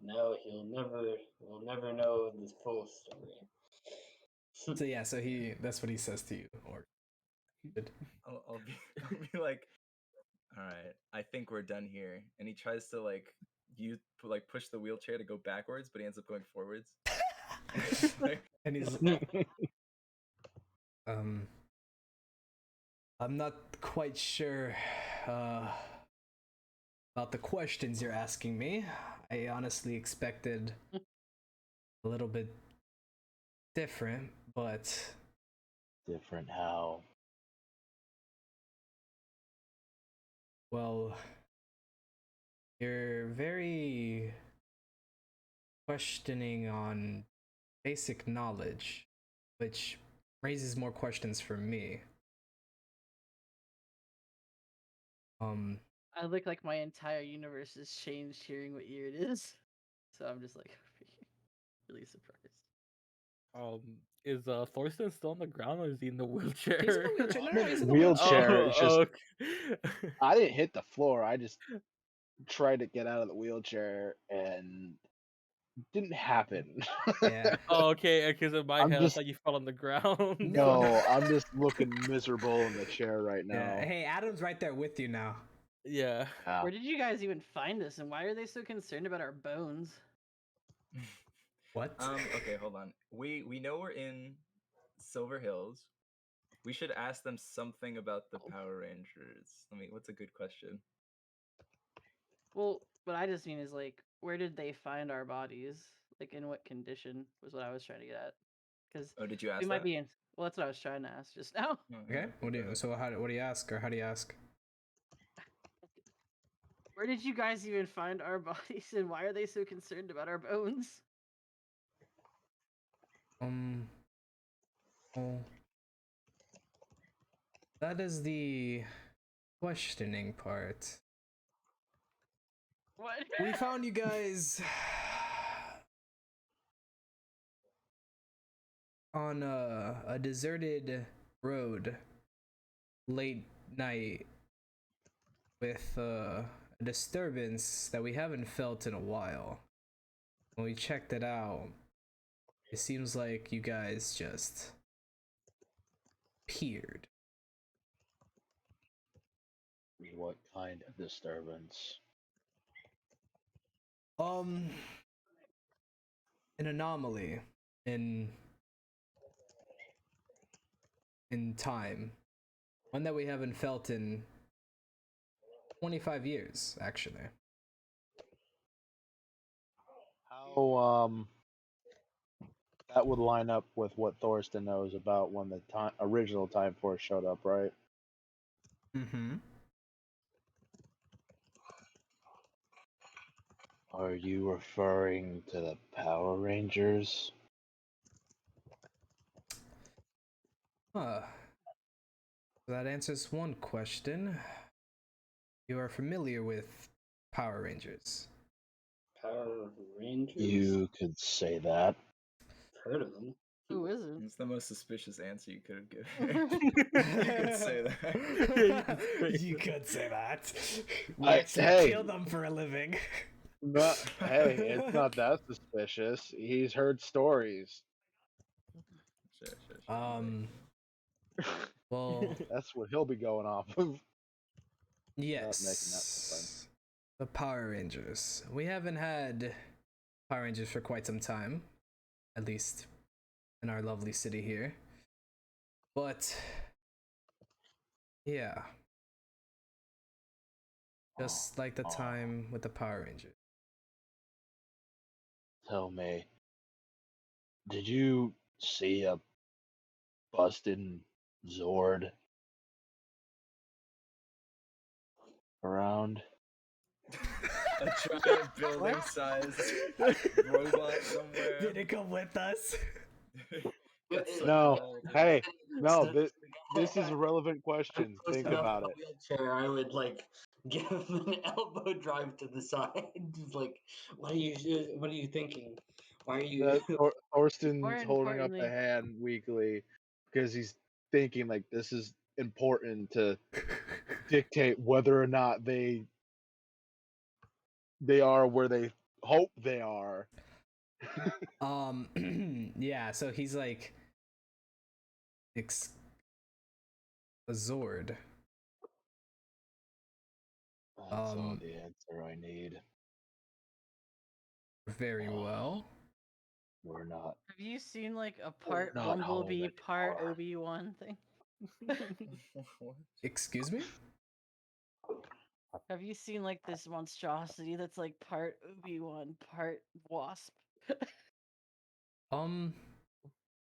No, we'll never know the full story. So yeah, that's what he says to you, or I'll be like, all right, I think we're done here, and he tries to push the wheelchair to go backwards, but he ends up going forwards. And he's I'm not quite sure about the questions you're asking me. I honestly expected a little bit different, but Different how? well, you're very questioning on basic knowledge, which raises more questions for me. I look like my entire universe has changed hearing what year it is. So I'm just like really surprised. Is Thorsten still on the ground or is he in the wheelchair? He's in the wheelchair. No, I'm no, in he's the in the wheelchair. wheelchair. It's just Okay. I didn't hit the floor. I just tried to get out of the wheelchair and didn't happen. Yeah. Oh, okay. Because in my I'm head, I just thought you fell on the ground. No, no, no. I'm just looking miserable in the chair right now. Yeah. Hey, Adam's right there with you now. Yeah. Yeah. Where did you guys even find us, and why are they so concerned about our bones? What? Okay, hold on. We know we're in Silver Hills. We should ask them something about the Power Rangers. I mean, what's a good question? Well, what I just mean is like, where did they find our bodies? Like, in what condition was what I was trying to get at. Because Oh, did you ask we might that? be in. Well, that's what I was trying to ask just now. Oh, Okay. yeah, What do you? okay. So what do you ask, or how do you ask? Where did you guys even find our bodies, and why are they so concerned about our bones? Well, that is the questioning part. What? We found you guys on a deserted road late night with a disturbance that we haven't felt in a while. When we checked it out, it seems like you guys just appeared. What kind of disturbance? An anomaly in time. One that we haven't felt in 25 years, actually. How that would line up with what Thorsten knows about when the original Time Force showed up, right? Mm-hmm. Are you referring to the Power Rangers? That answers one question. You are familiar with Power Rangers. Power Rangers? You could say that. Heard of them. Who isn't? It's the most suspicious answer you could have given. You could say that. You could say that. We I- actually hey. kill them for a living. No, hey, it's not that suspicious. He's heard stories. Sure. Well, That's what he'll be going off of. yes. The Power Rangers. We haven't had Power Rangers for quite some time, at least in our lovely city here. But yeah, just like the time with the Power Rangers. Tell me, did you see a busted Zord around? A giant building-sized robot somewhere. Did it come with us? No, hey, no, this is a relevant question. Think about it. Wheelchair, I would like give him an elbow drive to the side. Just like, what are you thinking? Why are you? Thorsten's holding up a importantly- hand weakly because he's thinking like this is important to dictate whether or not they are where they hope they are. Yeah, so he's like a Zord. That's all the answer I need. Very well. We're not. Have you seen like a part not home Bumblebee, part anymore. Obi-Wan thing? Excuse me? Have you seen like this monstrosity that's like part Obi-Wan, part Wasp?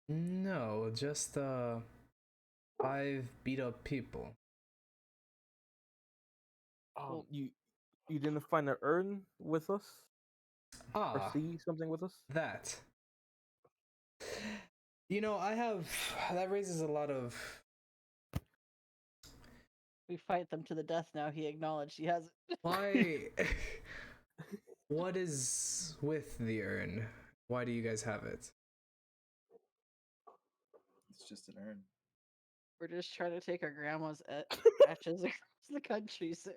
No, just 5 beat up people. You didn't find an urn with us? Or Ah, see something with us? that. That raises a lot of. We fight them to the death now. He acknowledged he has it. Why? What is with the urn? Why do you guys have it? It's just an urn. We're just trying to take our grandma's ashes across the country, sir.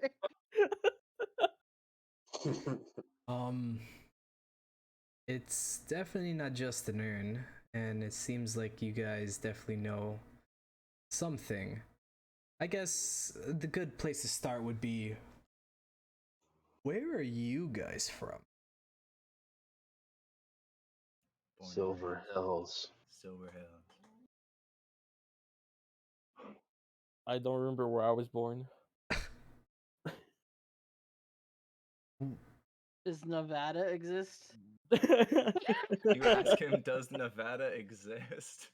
It's definitely not just an urn, and it seems like you guys definitely know something. I guess the good place to start would be, where are you guys from? Silver Hills. Silver Hills. I don't remember where I was born. Does Nevada exist? You ask him, does Nevada exist?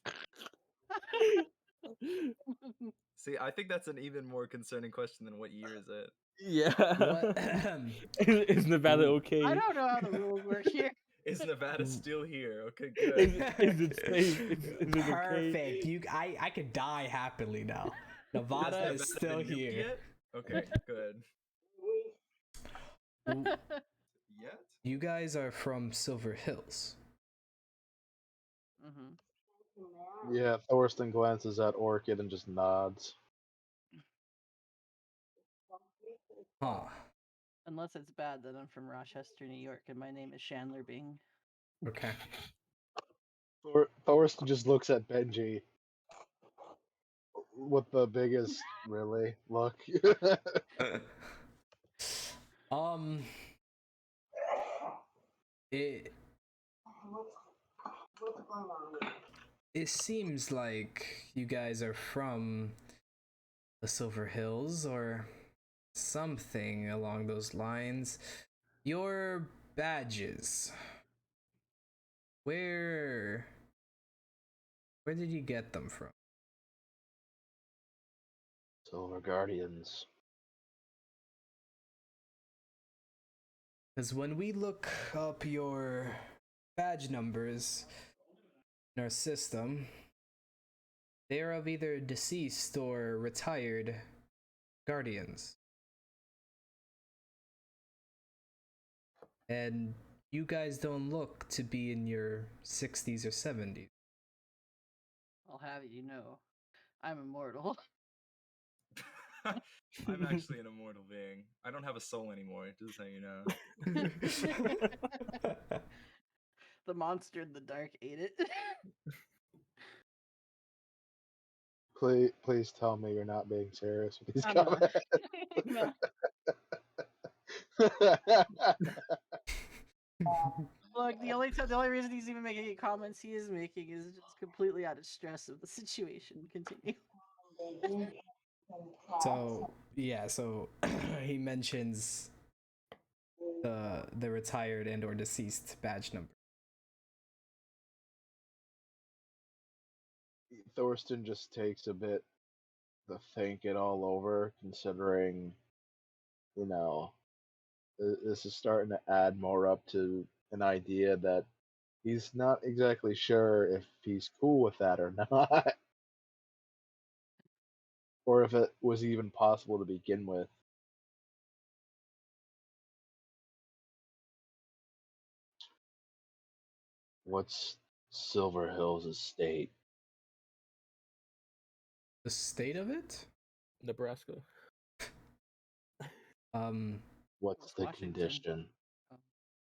See, I think that's an even more concerning question than what year is it? Yeah. What? Is Nevada okay? I don't know how the rules work here. Is Nevada still here? Okay, good. Is it safe? Is it Perfect. okay? I could die happily now. Has Nevada is Nevada still been nuked here. Yet? Okay, good. Yet? You guys are from Silver Hills. Mm-hmm. Yeah, Thorsten glances at Orchid and just nods. Huh. Unless it's bad, then I'm from Rochester, New York, and my name is Chandler Bing. Okay. Thorsten just looks at Benji with the biggest really look. It it seems like you guys are from the Silver Hills or something along those lines. Your badges. Where did you get them from? Silver Guardians. Because when we look up your badge numbers in our system, they are of either deceased or retired guardians. And you guys don't look to be in your 60s or 70s. I'll have you know, I'm immortal. I'm actually an immortal being. I don't have a soul anymore, just so you know. The monster in the dark ate it. Please tell me you're not being serious with these I'm comments. not. Look, the only reason he's even making any comments he is making is just completely out of stress of the situation. Continue. So he mentions the retired and or deceased badge number. Thorsten just takes a bit to think it all over, considering, this is starting to add more up to an idea that he's not exactly sure if he's cool with that or not, or if it was even possible to begin with. What's Silver Hills Estate? The state of it? Nebraska. What's the Washington. condition?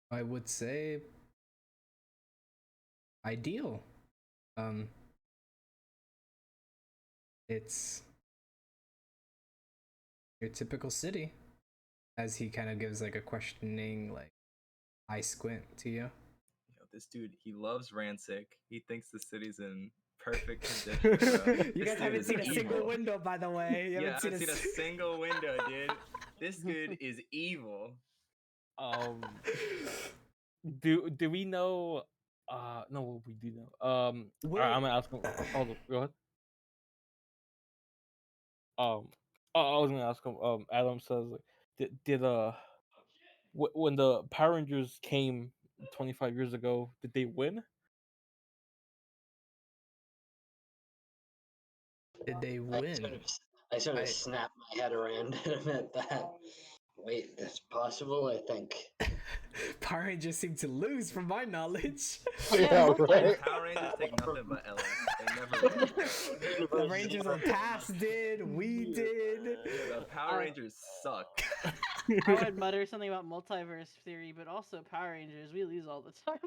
I would say ideal. It's your typical city, as he kind of gives like a questioning, like, eye squint to you. This dude, he loves Ransik. He thinks the city's in perfect condition. Bro. You guys haven't seen a single window, by the way. I haven't seen a single window, dude. This dude is evil. Do we know No, we do know. I'm gonna ask him. Hold on, go ahead. I was gonna ask him. Adam says, like, did when the Power Rangers came 25 years ago, did they win? Did they win? I sort of snapped my head around at that. Wait, that's possible? I think. Power Rangers seem to lose, from my knowledge. Yeah, right. Power Rangers take nothing but L's. They never win. The Rangers of the past did. We did. The Power Rangers suck. I would mutter something about multiverse theory, but also Power Rangers. We lose all the time.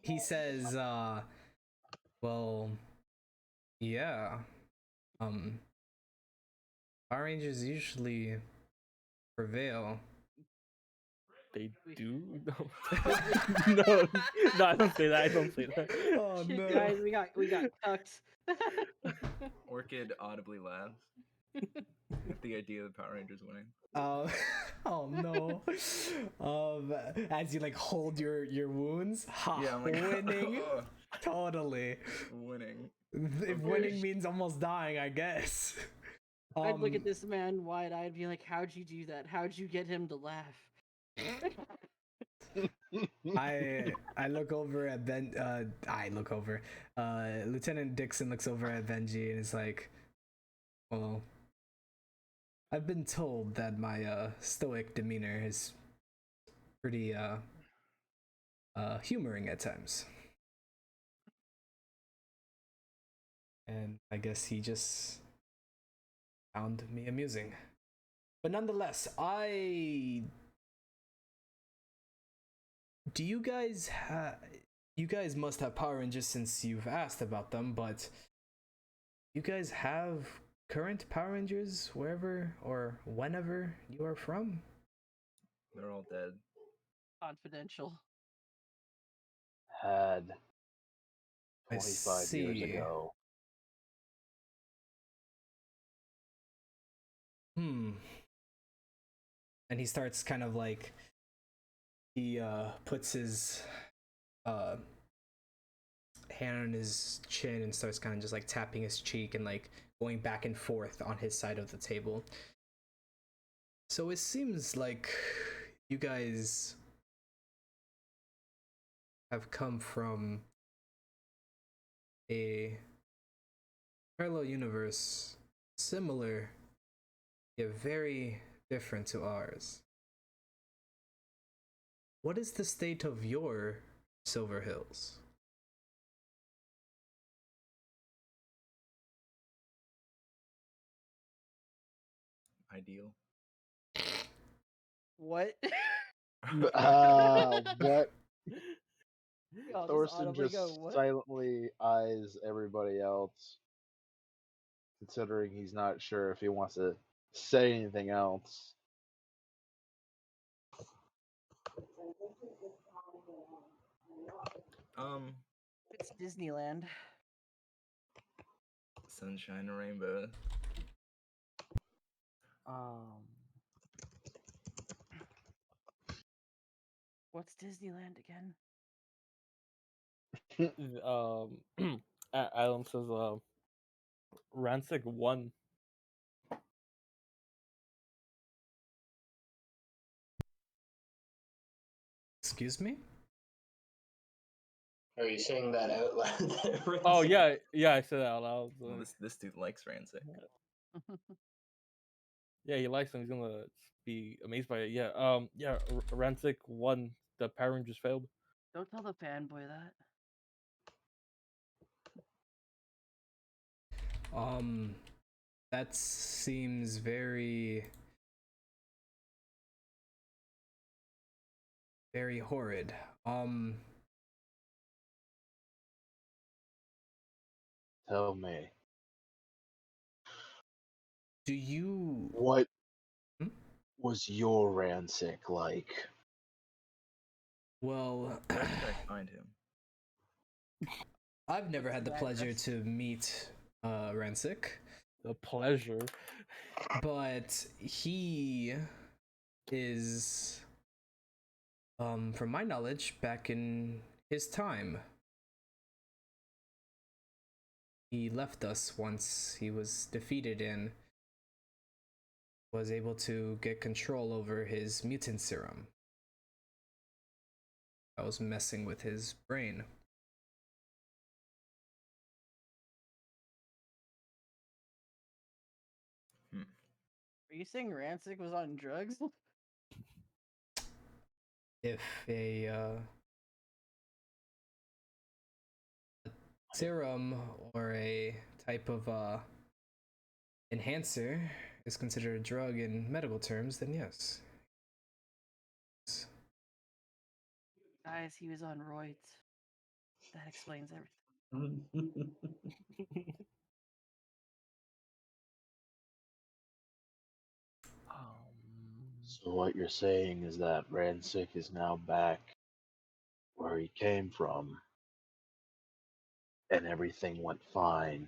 He says, well, yeah, Power Rangers usually prevail. They do? No, I don't say that. I don't say that. Oh Shit, no, guys, we got cucked. Orchid audibly laughs at the idea of the Power Rangers winning. Oh no. As you like hold your wounds, yeah, I'm like, winning. Totally winning. If winning means almost dying, I guess. I'd look at this man wide-eyed and be like, how'd you do that? How'd you get him to laugh? I look over at Ben. Lieutenant Dixon looks over at Benji and is like, "Well, I've been told that my stoic demeanor is pretty humoring at times, and I guess he just found me amusing. But nonetheless, do you guys you guys must have Power Rangers since you've asked about them, but you guys have current Power Rangers wherever or whenever you are from? They're all dead. Confidential. Had 25 years ago. And he starts kind of like, he puts his hand on his chin and starts kind of just like tapping his cheek and like going back and forth on his side of the table. So it seems like you guys have come from a parallel universe similar yet very different to ours. What is the state of your Silver Hills? Ideal. What? What? Thorsten just what? silently eyes everybody else, considering he's not sure if he wants to say anything else. It's Disneyland. Sunshine and rainbow. What's Disneyland again? Adam says, Ransik won. Excuse me? Are you saying that out loud? Oh yeah, I said that out loud. So. Well, this dude likes Ransik. Yeah, he likes him. He's gonna be amazed by it. Yeah, Ransik won. The Power Rangers failed. Don't tell the fanboy that. That seems very horrid. Tell me. Do you... What was your Ransik like? Well... Where did I find him? I've never had the pleasure to meet Ransik. The pleasure. But he is, from my knowledge, back in his time. He left us once he was defeated and was able to get control over his mutant serum. I was messing with his brain. Are you saying Ransik was on drugs? If a serum or a type of enhancer is considered a drug in medical terms, then yes. Guys, he was on roids. That explains everything. So what you're saying is that Ransik is now back where he came from, and everything went fine.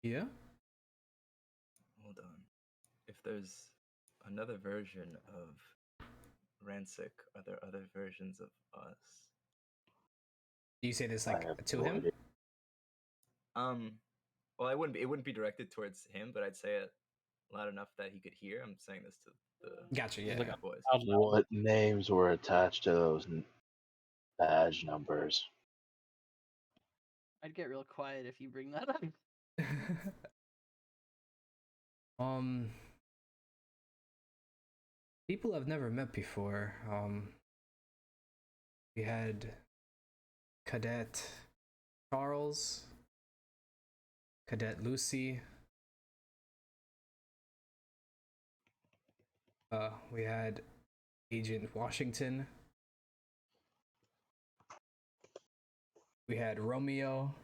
Yeah? Hold on. If there's another version of Ransik, are there other versions of us? Do you say this I like have to no him? idea. Well, it wouldn't be directed towards him, but I'd say it loud enough that he could hear. I'm saying this to the Gotcha, yeah. Like boys. What names were attached to those badge numbers? I'd get real quiet if you bring that up. People I've never met before. We had Cadet Charles, Cadet Lucy. We had Agent Washington. We had Romeo.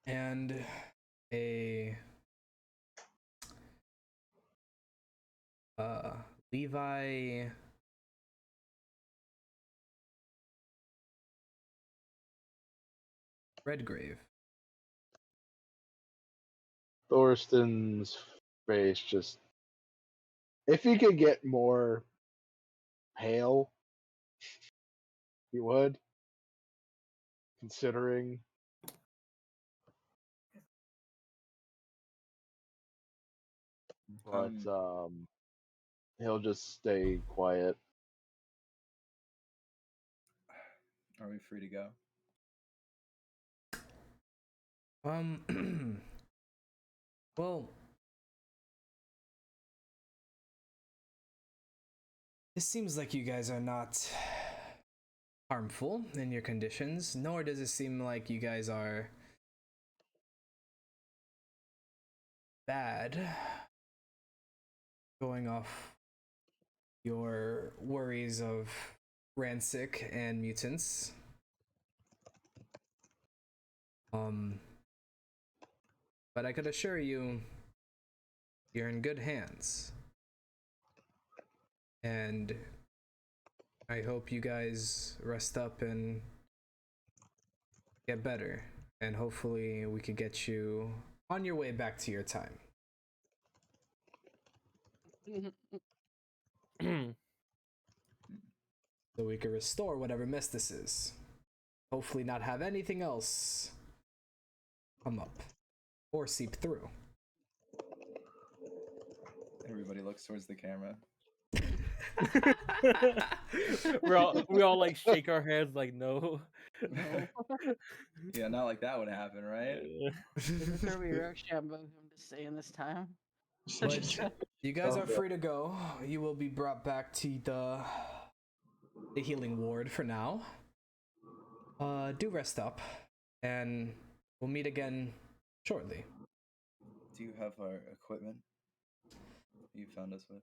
And a Levi Redgrave. Thorsten's face just. If he could get more pale, he would. Considering. But he'll just stay quiet. Are we free to go? Well, it seems like you guys are not harmful in your conditions, nor does it seem like you guys are bad, going off your worries of Ransik and mutants. But I could assure you, you're in good hands. And I hope you guys rest up and get better. And hopefully we could get you on your way back to your time. So we can restore whatever mess this is. Hopefully not have anything else come up or seep through. Everybody looks towards the camera. we all like shake our heads like no. Yeah, not like that would happen, right? This is where we Rochambeau him to stay in this time. But you guys are free to go. You will be brought back to the healing ward for now. Do rest up, and we'll meet again shortly. Do you have our equipment you found us with?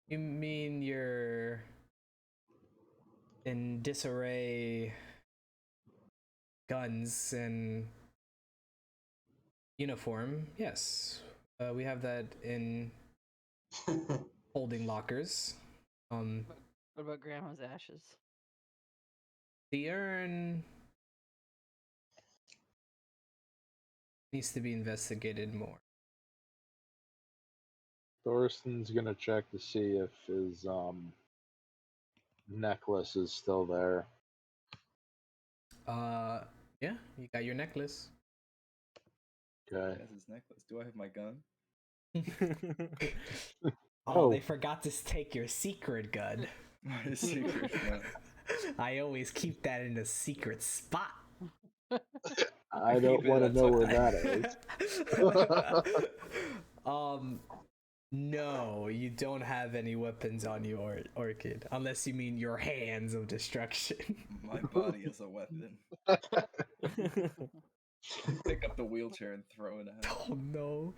You mean you're in disarray guns and uniform? Yes. We have that in holding lockers. What about Grandma's ashes? The urn needs to be investigated more. Thorsten's gonna check to see if his necklace is still there. Yeah, you got your necklace. Okay. He has his necklace. Do I have my gun? Oh, they forgot to take your secret gun. My secret gun. I always keep that in a secret spot. I don't want to know where that is. No, you don't have any weapons on you, Orchid, unless you mean your hands of destruction. My body is a weapon. Pick up the wheelchair and throw it at him. Oh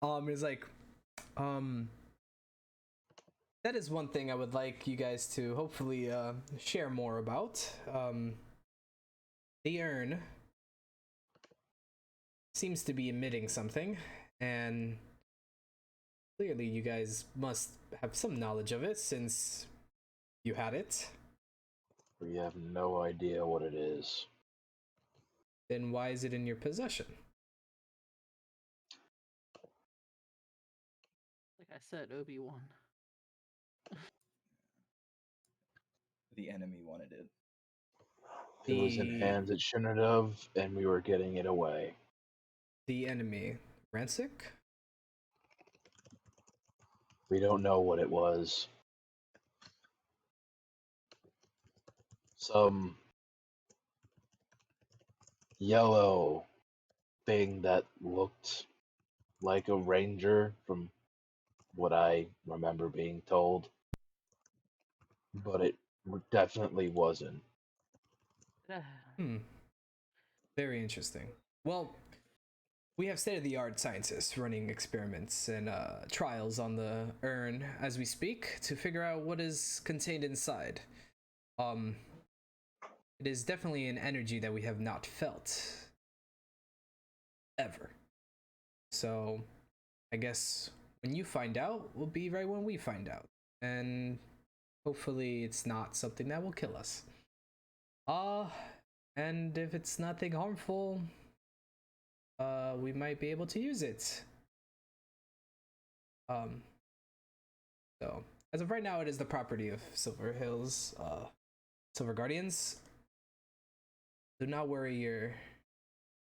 no. It's like, that is one thing I would like you guys to hopefully share more about. The urn seems to be emitting something, and clearly you guys must have some knowledge of it since you had it. We have no idea what it is. Then why is it in your possession? Like I said, Obi-Wan. The enemy wanted it. It was in hands it shouldn't have, and we were getting it away. The enemy, Ransik? We don't know what it was. Some yellow thing that looked like a ranger from what I remember being told. But it definitely wasn't. Very interesting. Well, we have state-of-the-art scientists running experiments and trials on the urn as we speak to figure out what is contained inside. It is definitely an energy that we have not felt ever. So, I guess when you find out will be right when we find out, and hopefully it's not something that will kill us. And if it's nothing harmful, we might be able to use it. So as of right now, it is the property of Silver Hills, Silver Guardians. Do not worry your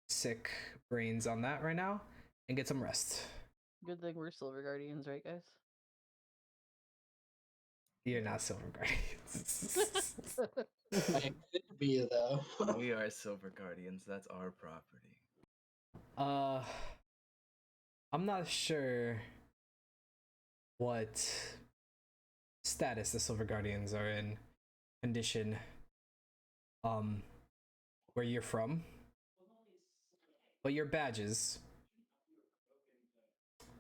sick brains on that right now, and get some rest. Good thing we're Silver Guardians, right, guys? You're not Silver Guardians. I could be though. We are Silver Guardians. That's our property. I'm not sure what status the Silver Guardians are in, condition, where you're from, but your badges,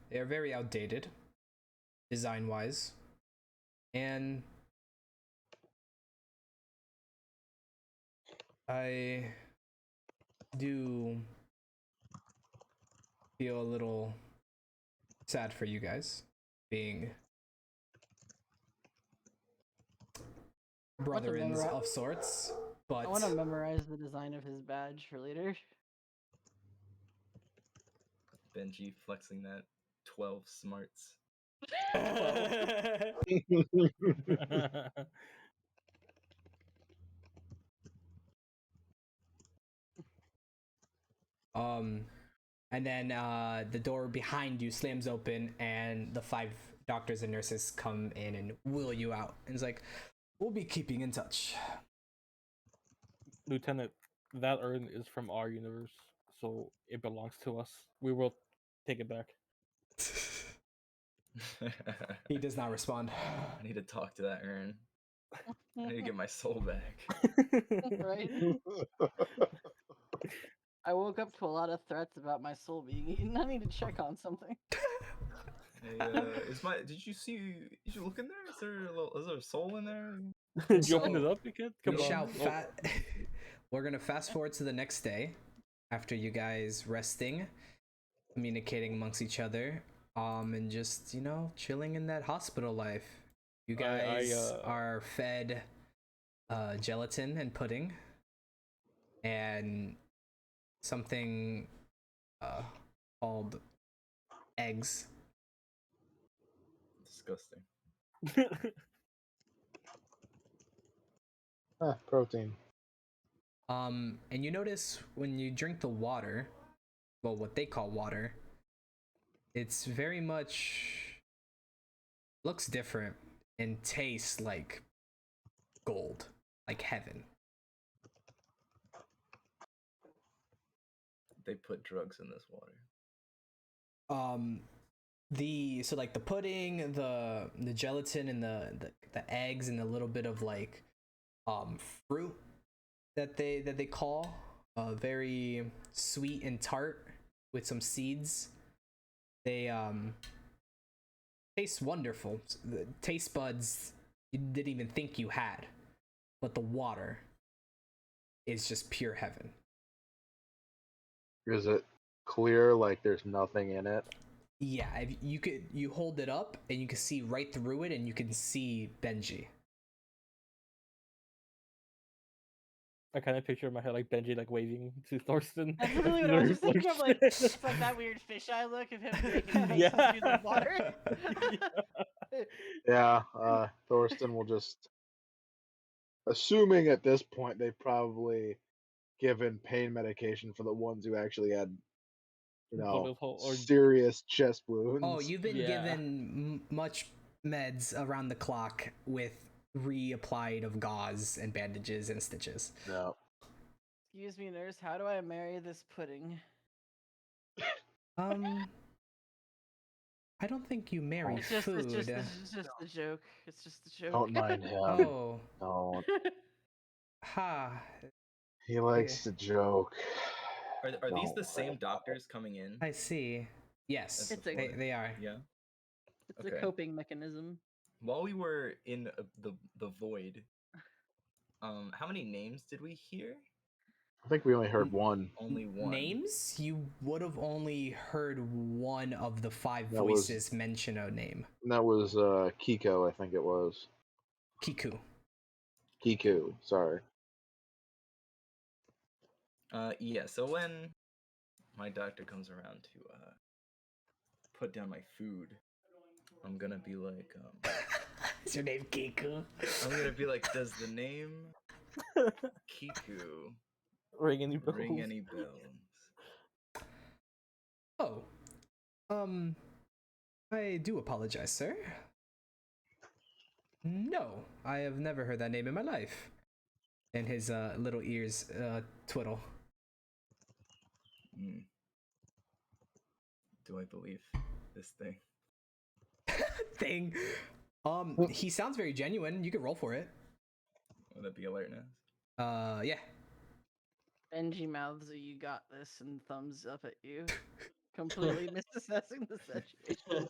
they are very outdated, design-wise, and I do feel a little sad for you guys, being brethrens of sorts, but I want to memorize the design of his badge for later. Benji flexing that 12 smarts. And then the door behind you slams open, and the 5 doctors and nurses come in and wheel you out. And it's like, we'll be keeping in touch. Lieutenant, that urn is from our universe, so it belongs to us. We will take it back. He does not respond. I need to talk to that urn. I need to get my soul back. Right? I woke up to a lot of threats about my soul being eaten. I need to check on something. Hey, did you look in there? Is there a soul in there? Did you open it up, you kid? Come on. We're gonna fast forward to the next day, after you guys resting, communicating amongst each other, and just, chilling in that hospital life. You guys are fed gelatin and pudding, and something uh, called eggs. Disgusting. Protein. And you notice when you drink the water, well, what they call water, it's very much looks different and tastes like gold, like heaven. They put drugs in this water. So like the pudding, the gelatin, and the eggs, and a little bit of like fruit that they call very sweet and tart with some seeds. They taste wonderful. The taste buds you didn't even think you had, but the water is just pure heaven. Is it clear like there's nothing in it? Yeah, you hold it up and you can see right through it, and you can see Benji. I kind of picture in my head like Benji like waving to Thorsten. That's literally what I was just thinking of. Like it's like that weird fisheye look of him making Yeah. through the water. Yeah, Thorsten will just, assuming at this point they've probably given pain medication for the ones who actually had, serious chest wounds. Oh, you've been Yeah. given much meds around the clock with reapplied of gauze and bandages and stitches. No. Excuse me, nurse. How do I marry this pudding? I don't think you marry It's just, food. it's just the joke. It's just the joke. Don't mind him. Oh, Don't. ha. He likes to joke. Are these the same doctors coming in? I see. Yes, That's they are. Yeah. It's a coping mechanism. While we were in the void, how many names did we hear? I think we only heard one. Only one. Names? You would have only heard one of the five voices mention a name. That was Kiko, I think it was. Kiku. Kiku, sorry. Yeah, so when my doctor comes around to put down my food, I'm gonna be like, Is your name Kiku? I'm gonna be like, does the name Kiku ring any bells? ring any bells? Oh. I do apologize, sir. No, I have never heard that name in my life. And his little ears twiddle. Do I believe this thing? Thing. He sounds very genuine. You could roll for it. Would that be alertness? Yeah. Benji mouths a "you got this" and thumbs up at you, completely misassessing the situation.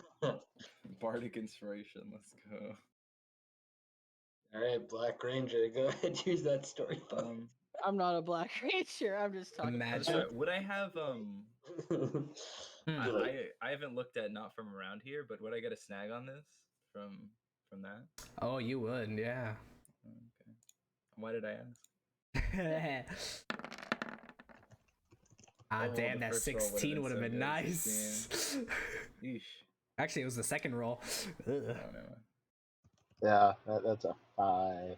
Bardic inspiration. Let's go. All right, Black Ranger, go ahead, use that story. I'm not a Black Ranger. I'm just talking. Imagine. Would I have Like, I haven't looked at Not From Around Here, but would I get a snag on this from that? Oh, you would, yeah. Okay. Why did I ask? Damn, the that first roll 16 would have been so good, nice. Yeesh. Actually, it was the second roll. Oh, no. Yeah, that's a 5.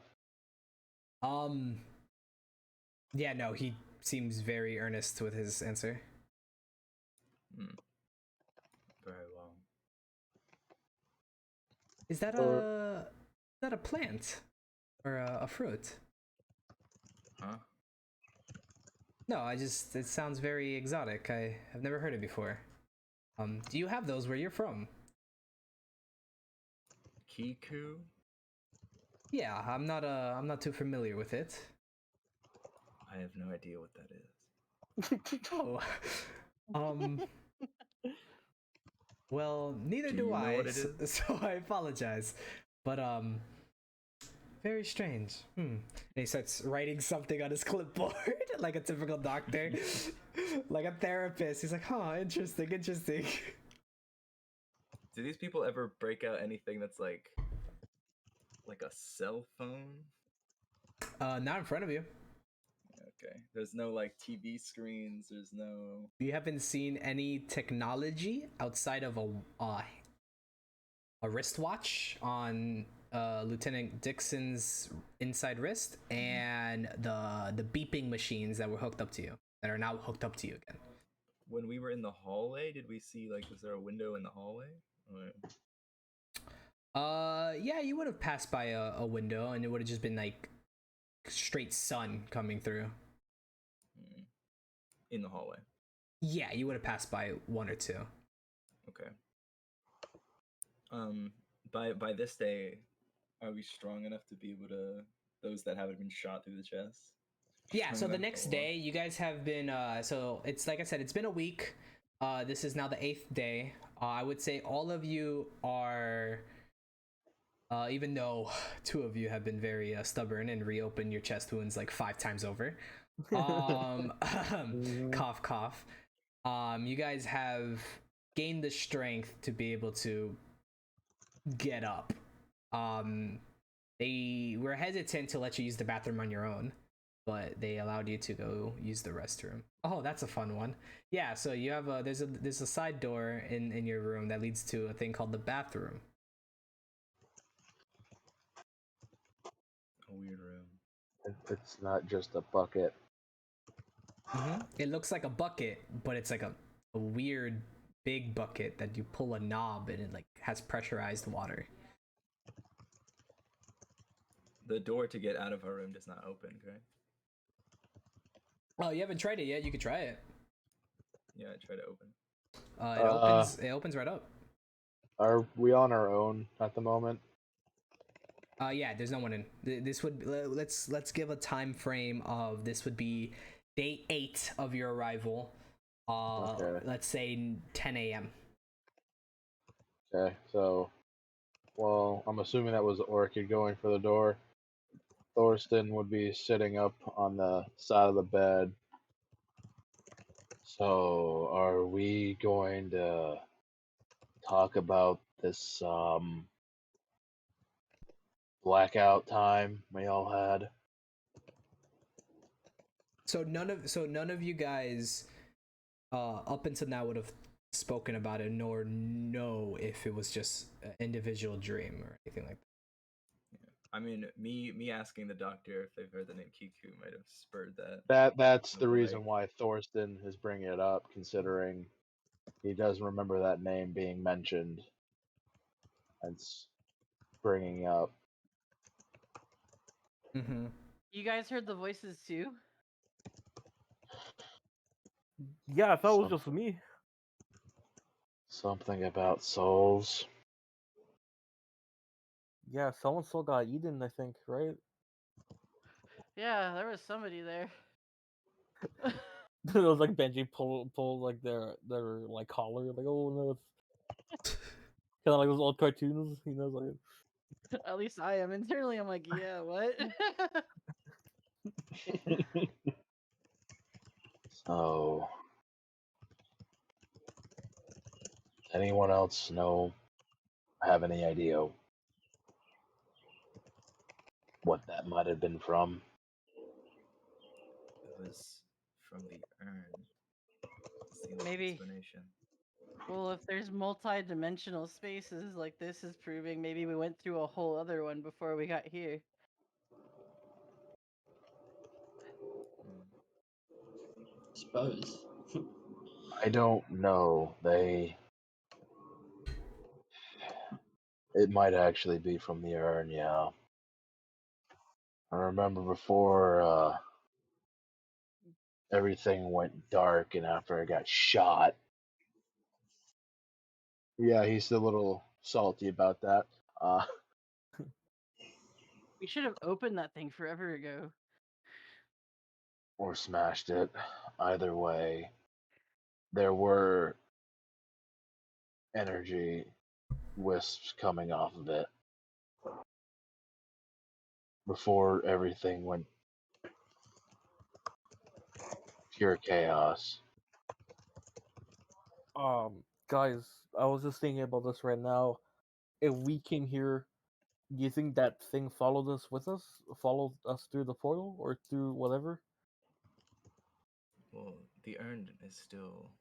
Yeah, no, he seems very earnest with his answer. Very well. Is that a plant or a fruit? Huh? No, it sounds very exotic. I have never heard it before. Do you have those where you're from? Kiku? Yeah, I'm not too familiar with it. I have no idea what that is. Oh. Well, neither Do do you know I, what it is? so I apologize. But very strange. And he starts writing something on his clipboard like a typical doctor, like a therapist. He's like, "Huh, interesting." Do these people ever break out anything that's like a cell phone? Not in front of you. Okay. There's no like TV screens. There's no. You haven't seen any technology outside of a wristwatch on Lieutenant Dixon's inside wrist and the beeping machines that were hooked up to you, that are now hooked up to you again. When we were in the hallway, did we see like was there a window in the hallway? Yeah, you would have passed by a window and it would have just been like straight sun coming through. In the hallway. Yeah, you would have passed by one or two. Okay. By this day, are we strong enough to be able to, those that haven't been shot through the chest? Yeah, so the next day you guys have been so it's like I said, it's been a week. This is now the 8th day. I would say all of you are even though 2 of you have been very stubborn and reopened your chest wounds like 5 times over. Cough cough. You guys have gained the strength to be able to get up. They were hesitant to let you use the bathroom on your own, but they allowed you to go use the restroom. Oh, that's a fun one. Yeah, so you have there's a side door in your room that leads to a thing called the bathroom. A weird room. It's not just a bucket. It looks like a bucket, but it's like a weird big bucket that you pull a knob and it like has pressurized water. The door to get out of our room does not open, correct? Oh, you haven't tried it yet. You could try it. Yeah, I try to open. It opens right up. Are we on our own at the moment? Yeah, there's no one in. This would let's give a time frame of this would be day 8 of your arrival. Okay. Let's say 10 a.m. Okay, so, well, I'm assuming that was Orchid going for the door. Thorsten would be sitting up on the side of the bed. So, are we going to talk about this blackout time we all had? So none of you guys up until now would have spoken about it nor know if it was just an individual dream or anything like that. I mean, me asking the doctor if they've heard the name Kiku might have spurred that. That's the reason why Thorsten is bringing it up, considering he does remember that name being mentioned. And bringing up. You guys heard the voices too? Yeah, I thought it was just me. Something about souls. Yeah, someone still got eaten, I think, right? Yeah, there was somebody there. It was like Benji pull like their like collar, like, oh no, it's kind of like those old cartoons, you know, like. At least I am. Internally, I'm like, yeah, what? So, anyone else have any idea what that might have been from? It was from the urn. Maybe. Explanation. Well, if there's multi-dimensional spaces like this is proving, maybe we went through a whole other one before we got here. Suppose. I don't know. It might actually be from the urn, yeah. I remember before everything went dark and after I got shot. Yeah, he's a little salty about that. We should have opened that thing forever ago. Or smashed it. Either way, there were energy wisps coming off of it before everything went pure chaos. Guys, I was just thinking about this right now. If we came here, do you think that thing followed us through the portal or through whatever? Well, the urn is still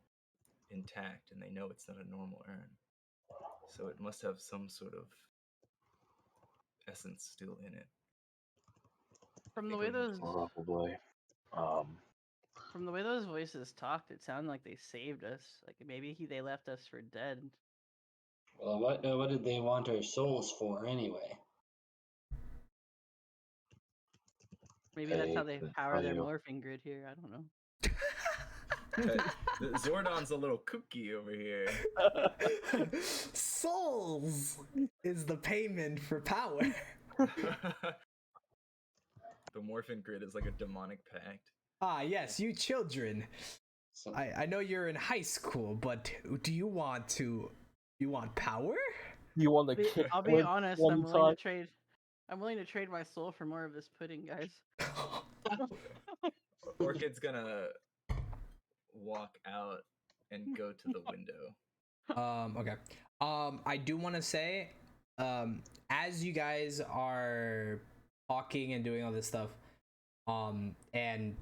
intact, and they know it's not a normal urn. So it must have some sort of essence still in it. From the way those Probably. From the way those voices talked, it sounded like they saved us. Like maybe they left us for dead. Well, what did they want our souls for anyway? Maybe that's how they couldn't power tell their you. morphing grid here. I don't know. Zordon's a little kooky over here. Souls is the payment for power. The morphin grid is like a demonic pact. Ah, yes, you children. So, I know you're in high school, but do you want power? You want to kick? I'll be honest. one I'm willing time? to trade. I'm willing to trade my soul for more of this pudding, guys. Orchid's gonna walk out and go to the window. Okay. I do want to say, as you guys are talking and doing all this stuff, and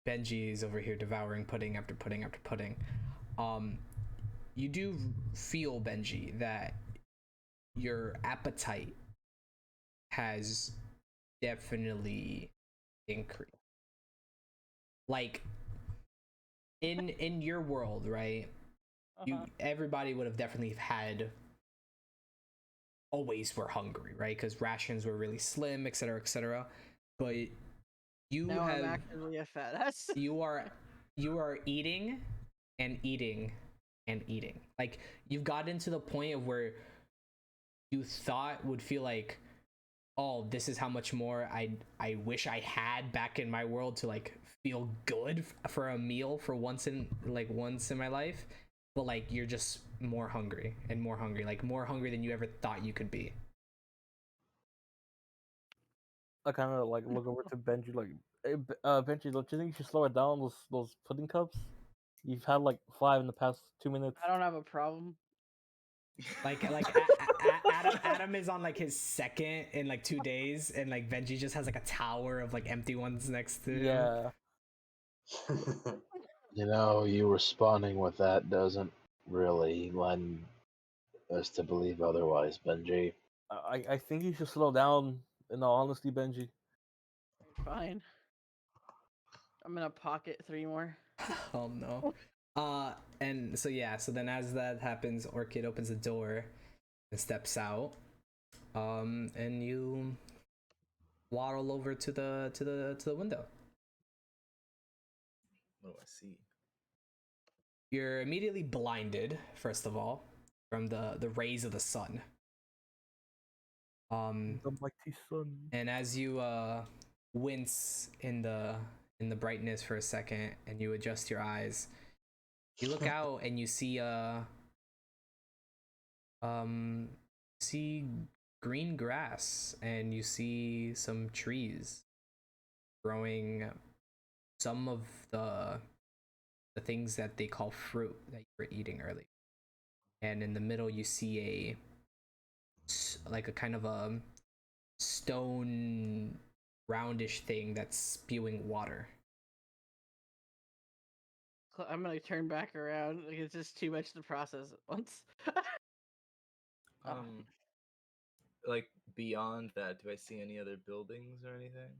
Benji's over here devouring pudding after pudding after pudding, you do feel, Benji, that your appetite has definitely increased. Like in your world, right? Everybody would have definitely had always were hungry, right? Because rations were really slim, etc., etc. But you now have I'm actually a fat ass. you are eating and eating and eating. Like you've gotten to the point of where you thought would feel like, oh, this is how much more I wish I had back in my world to like feel good for a meal for once in my life. But like you're just more hungry and more hungry, like more hungry than you ever thought you could be. I kind of like look over to Benji, like, hey, Benji, don't you think you should slow it down? Those pudding cups. You've had like 5 in the past 2 minutes. I don't have a problem. Like Adam is on like his second in like 2 days, and like Benji just has like a tower of like empty ones next to him. Yeah. You know, you responding with that doesn't really lend us to believe otherwise, Benji. I think you should slow down. In all honesty, Benji. Fine. I'm gonna pocket 3 more. Oh no. And so yeah, so then as that happens, Orchid opens the door and steps out. And you waddle over to the window. What do I see? You're immediately blinded, first of all, from the rays of the sun. The mighty sun. And as you wince in the brightness for a second, and you adjust your eyes, you look out and you see green grass, and you see some trees growing some of the things that they call fruit that you were eating earlier. And in the middle you see a kind of a stone roundish thing that's spewing water. I'm gonna turn back around. Like it's just too much to process at once. Like beyond that, do I see any other buildings or anything?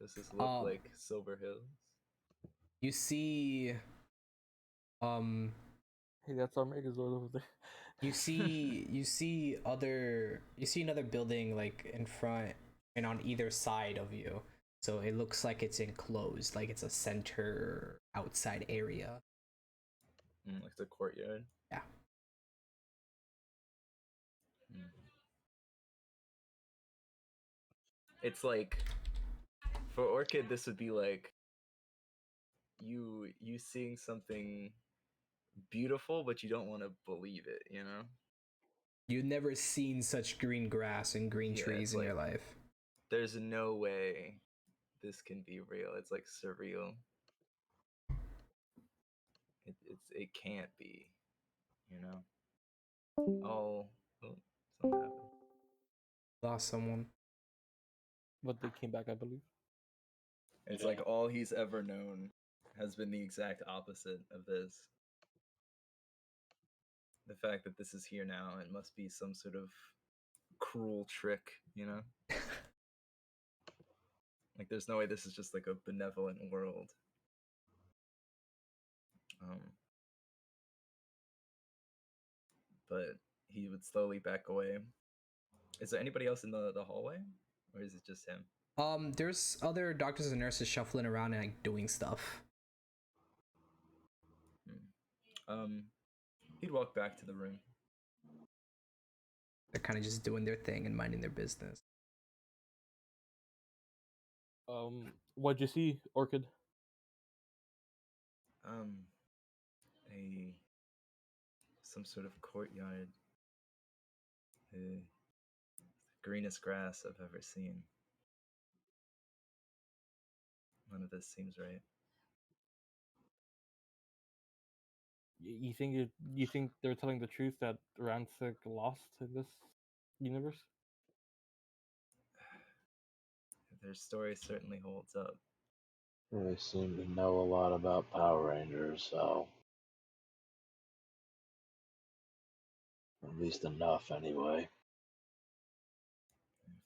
Does this look like Silver Hills? You see Hey, that's our Megazord over there. you see another building like in front and on either side of you. So it looks like it's enclosed, like it's a center outside area. Like the courtyard? Yeah. It's like, for Orchid, this would be like you seeing something beautiful, but you don't want to believe it, you know? You've never seen such green grass and green trees in your life. There's no way this can be real. It's like surreal. It can't be, you know? Oh, something happened. Lost someone. But they came back, I believe. It's like all he's ever known has been the exact opposite of this. The fact that this is here now, it must be some sort of cruel trick, you know? Like, there's no way this is just like a benevolent world. But he would slowly back away. Is there anybody else in the hallway? Or is it just him? There's other doctors and nurses shuffling around and like doing stuff. He'd walk back to the room. They're kind of just doing their thing and minding their business. What'd you see, Orchid? Some sort of courtyard. The greenest grass I've ever seen. None of this seems right. You think they're telling the truth that Ransik lost in this universe? Their story certainly holds up. They seem to know a lot about Power Rangers, so at least enough, anyway.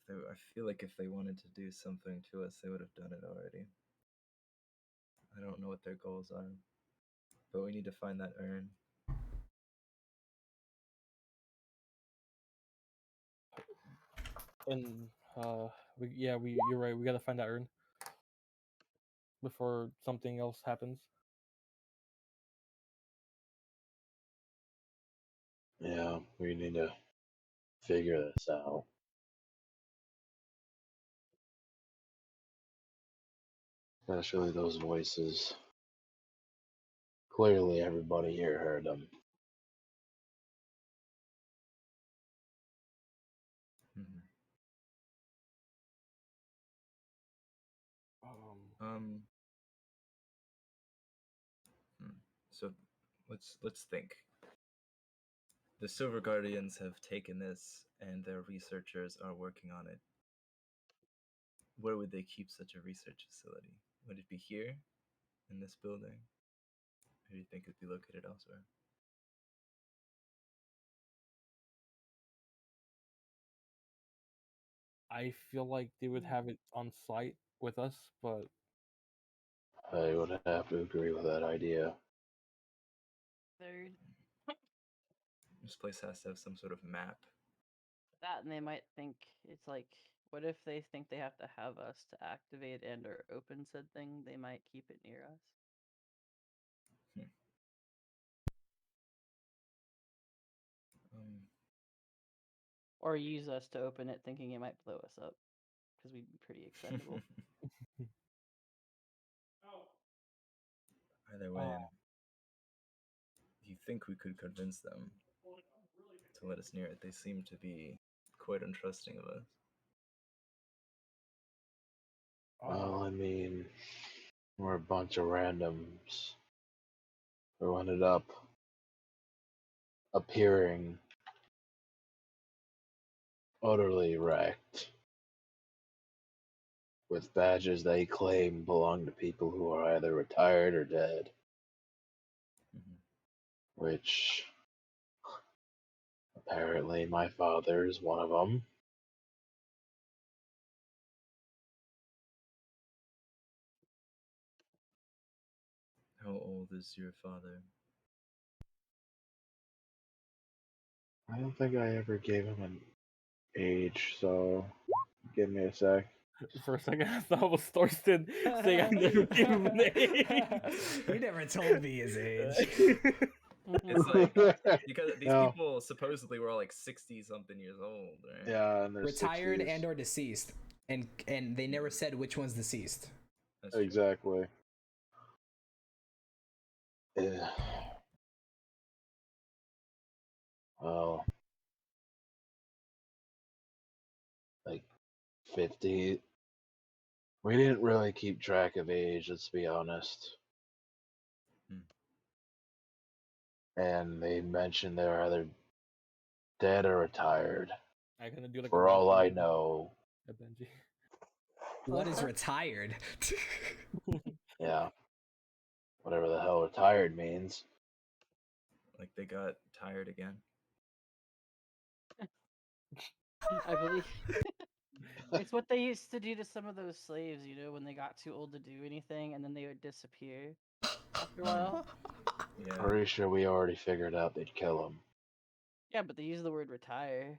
I feel like if they wanted to do something to us, they would have done it already. I don't know what their goals are, but we need to find that urn. And you're right. We gotta find that urn before something else happens. Yeah, we need to figure this out. Especially those voices. Clearly, everybody here heard them. So let's think. The Silver Guardians have taken this, and their researchers are working on it. Where would they keep such a research facility? Would it be here, in this building? Or do you think it'd be located elsewhere? I feel like they would have it on site with us, but I would have to agree with that idea. Third. This place has to have some sort of map. That, and they might think it's like, what if they think they have to have us to activate and or open said thing? They might keep it near us. Or use us to open it thinking it might blow us up, because we'd be pretty excitable. Either way, do you think we could convince them to let us near it? They seem to be quite untrusting of us. Well, I mean, we're a bunch of randoms who ended up appearing utterly wrecked with badges they claim belong to people who are either retired or dead. Which apparently my father is one of them. How old is your father? I don't think I ever gave him an age, so give me a sec. For a second, I thought it was Thorsten saying I never gave him an age. You never told me his age. It's like, because these people supposedly were all like 60-something years old, right? Yeah, and they're retired 60s. and or deceased, and they never said which one's deceased. Exactly. Yeah. Well, like 50. We didn't really keep track of age, let's be honest. And they mentioned they're either dead or retired. I'm gonna do like For all I know. Benji. What is retired? Yeah. whatever the hell retired means. Like they got tired again. I believe it's what they used to do to some of those slaves, when they got too old to do anything, and then they would disappear after a while. Yeah. Pretty sure we already figured out they'd kill him. Yeah, but they use the word retire.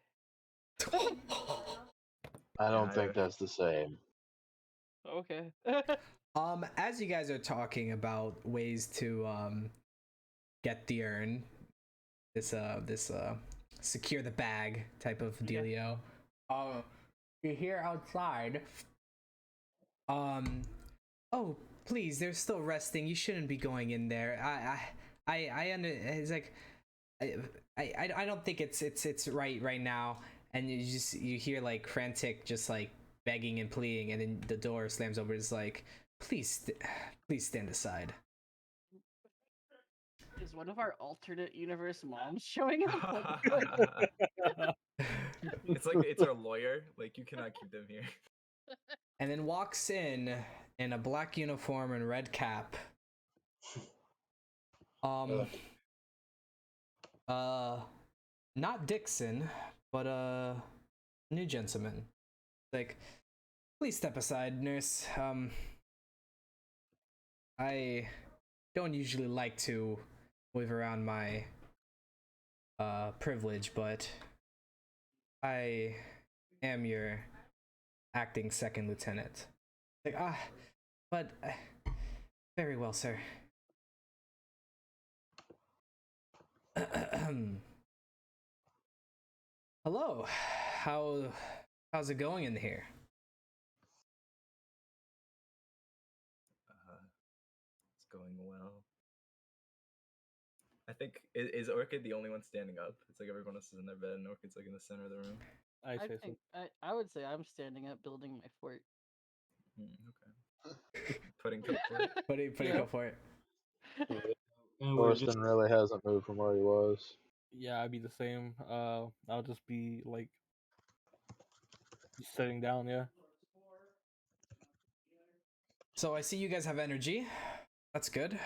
I don't think that's the same. Okay. As you guys are talking about ways to get the urn, this secure the bag type of dealio. You hear outside. Oh, please, they're still resting. You shouldn't be going in there. I under. It's like, I don't think it's right now. And you hear like Frantic just like begging and pleading, and then the door slams over. It's like, please stand aside. Is one of our alternate universe moms showing up? It's our lawyer. Like, you cannot keep them here. And then walks in a black uniform and red cap. Not Dixon, but new gentleman. Like, please step aside, nurse. I don't usually like to wave around my privilege, but I am your acting second lieutenant. Like, but very well, sir. Hello. How's it going in here? It's going well. I think is Orchid the only one standing up? It's like everyone else is in their bed, and Orchid's like in the center of the room. I would say I'm standing up, building my fort. Okay. Putting go for it. Putting go for it. Thorsten really hasn't moved from where he was. Yeah, I'd be the same. I'll just be like sitting down. Yeah. So I see you guys have energy. That's good.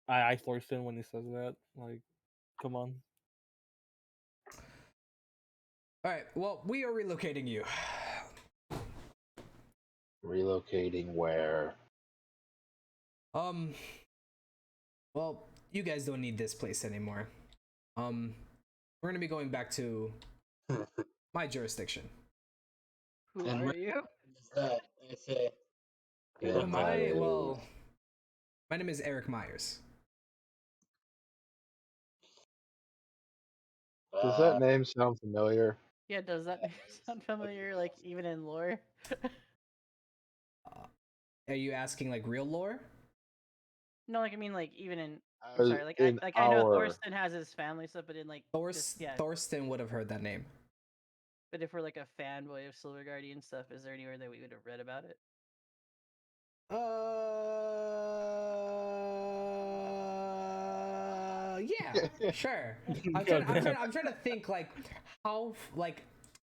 I Thorsten when he says that. Like, come on. All right. Well, we are relocating you. Relocating where? Well, you guys don't need this place anymore. We're gonna be going back to my jurisdiction. Who are you? I say. My name is Eric Myers. Does that name sound familiar? Yeah, does that sound familiar, like, even in lore? Are you asking, like, real lore? No, like, I mean, like, even in... I'm sorry, like, I know Thorsten has his family stuff, but in, like... Thorsten would have heard that name. But if we're, like, a fanboy of Silver Guardian stuff, is there anywhere that we would have read about it? Yeah, sure. I'm trying to think, like, how, like,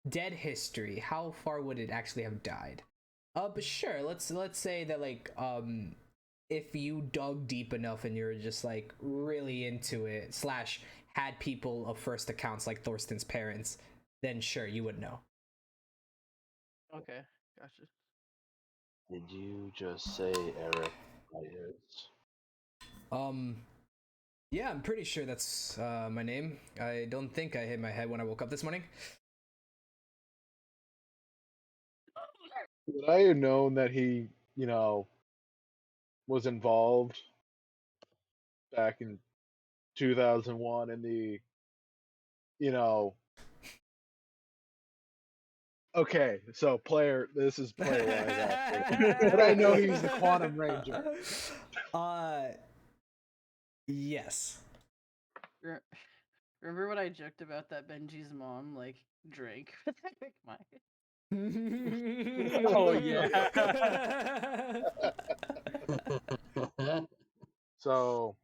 dead history, how far would it actually have died? But sure, let's say that, like, if you dug deep enough and you're just, like, really into it, / had people of first accounts like Thorsten's parents, then sure, you would know. Okay, gotcha. Did you just say Eric Myers? Yeah, I'm pretty sure that's my name. I don't think I hit my head when I woke up this morning. Would I have known that he, was involved back in 2001 in the, Okay, so this is player-wise, actually. But I know he's the Quantum Ranger. Yes. Remember what I joked about that Benji's mom, like, drank with Eric Myers? Oh, yeah. So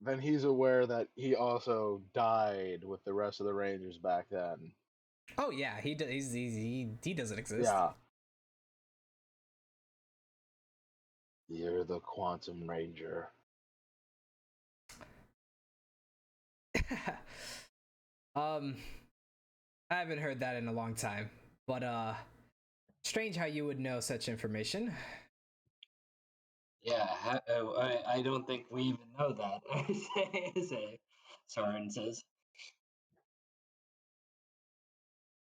then he's aware that he also died with the rest of the Rangers back then. Oh yeah, he doesn't exist. Yeah. You're the Quantum Ranger. I haven't heard that in a long time, but strange how you would know such information. Yeah, I don't think we even know that. Soren says.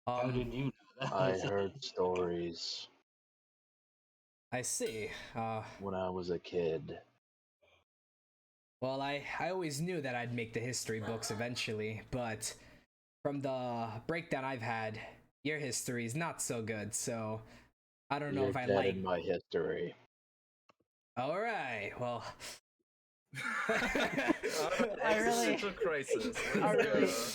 How did you know that? I heard stories I see. when I was a kid. Well, I always knew that I'd make the history books eventually, but from the breakdown I've had, your history is not so good, so I don't know You're if I dead like. in my history. All right, well. I really, Existential crisis.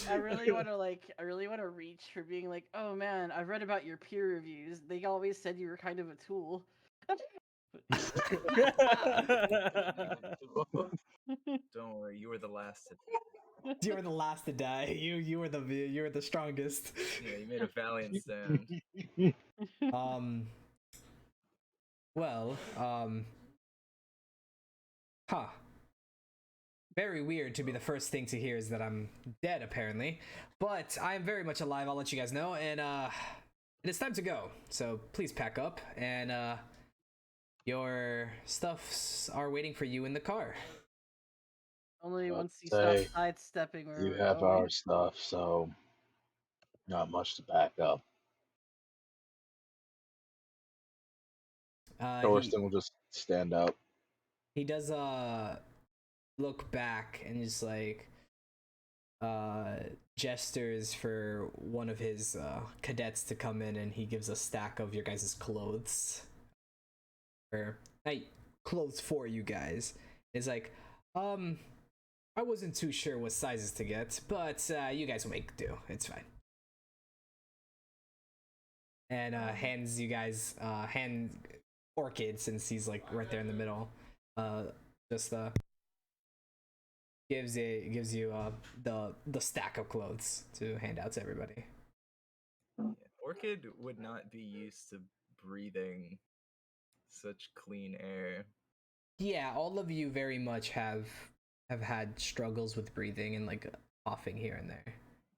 I really want to reach for being like, oh man, I've read about your peer reviews. They always said you were kind of a tool. Don't worry, you were the last to. You were the last to die. You were the strongest. Yeah, you made a valiant stand. Well, huh. Very weird to be the first thing to hear is that I'm dead, apparently. But I am very much alive, I'll let you guys know, and it's time to go. So please pack up, and your stuffs are waiting for you in the car. Only I'd once you stop say sidestepping where You we're have going. our stuff, so not much to back up. Thorsten will just stand up. He does look back and just like gestures for one of his cadets to come in, and he gives a stack of your guys' clothes. Or hey, clothes for you guys. It's like, I wasn't too sure what sizes to get, but you guys will make do. It's fine. And hands you guys hand Orchid, since he's like right there in the middle. Just gives you the stack of clothes to hand out to everybody. Yeah, Orchid would not be used to breathing such clean air. Yeah, all of you very much have had struggles with breathing and like coughing here and there.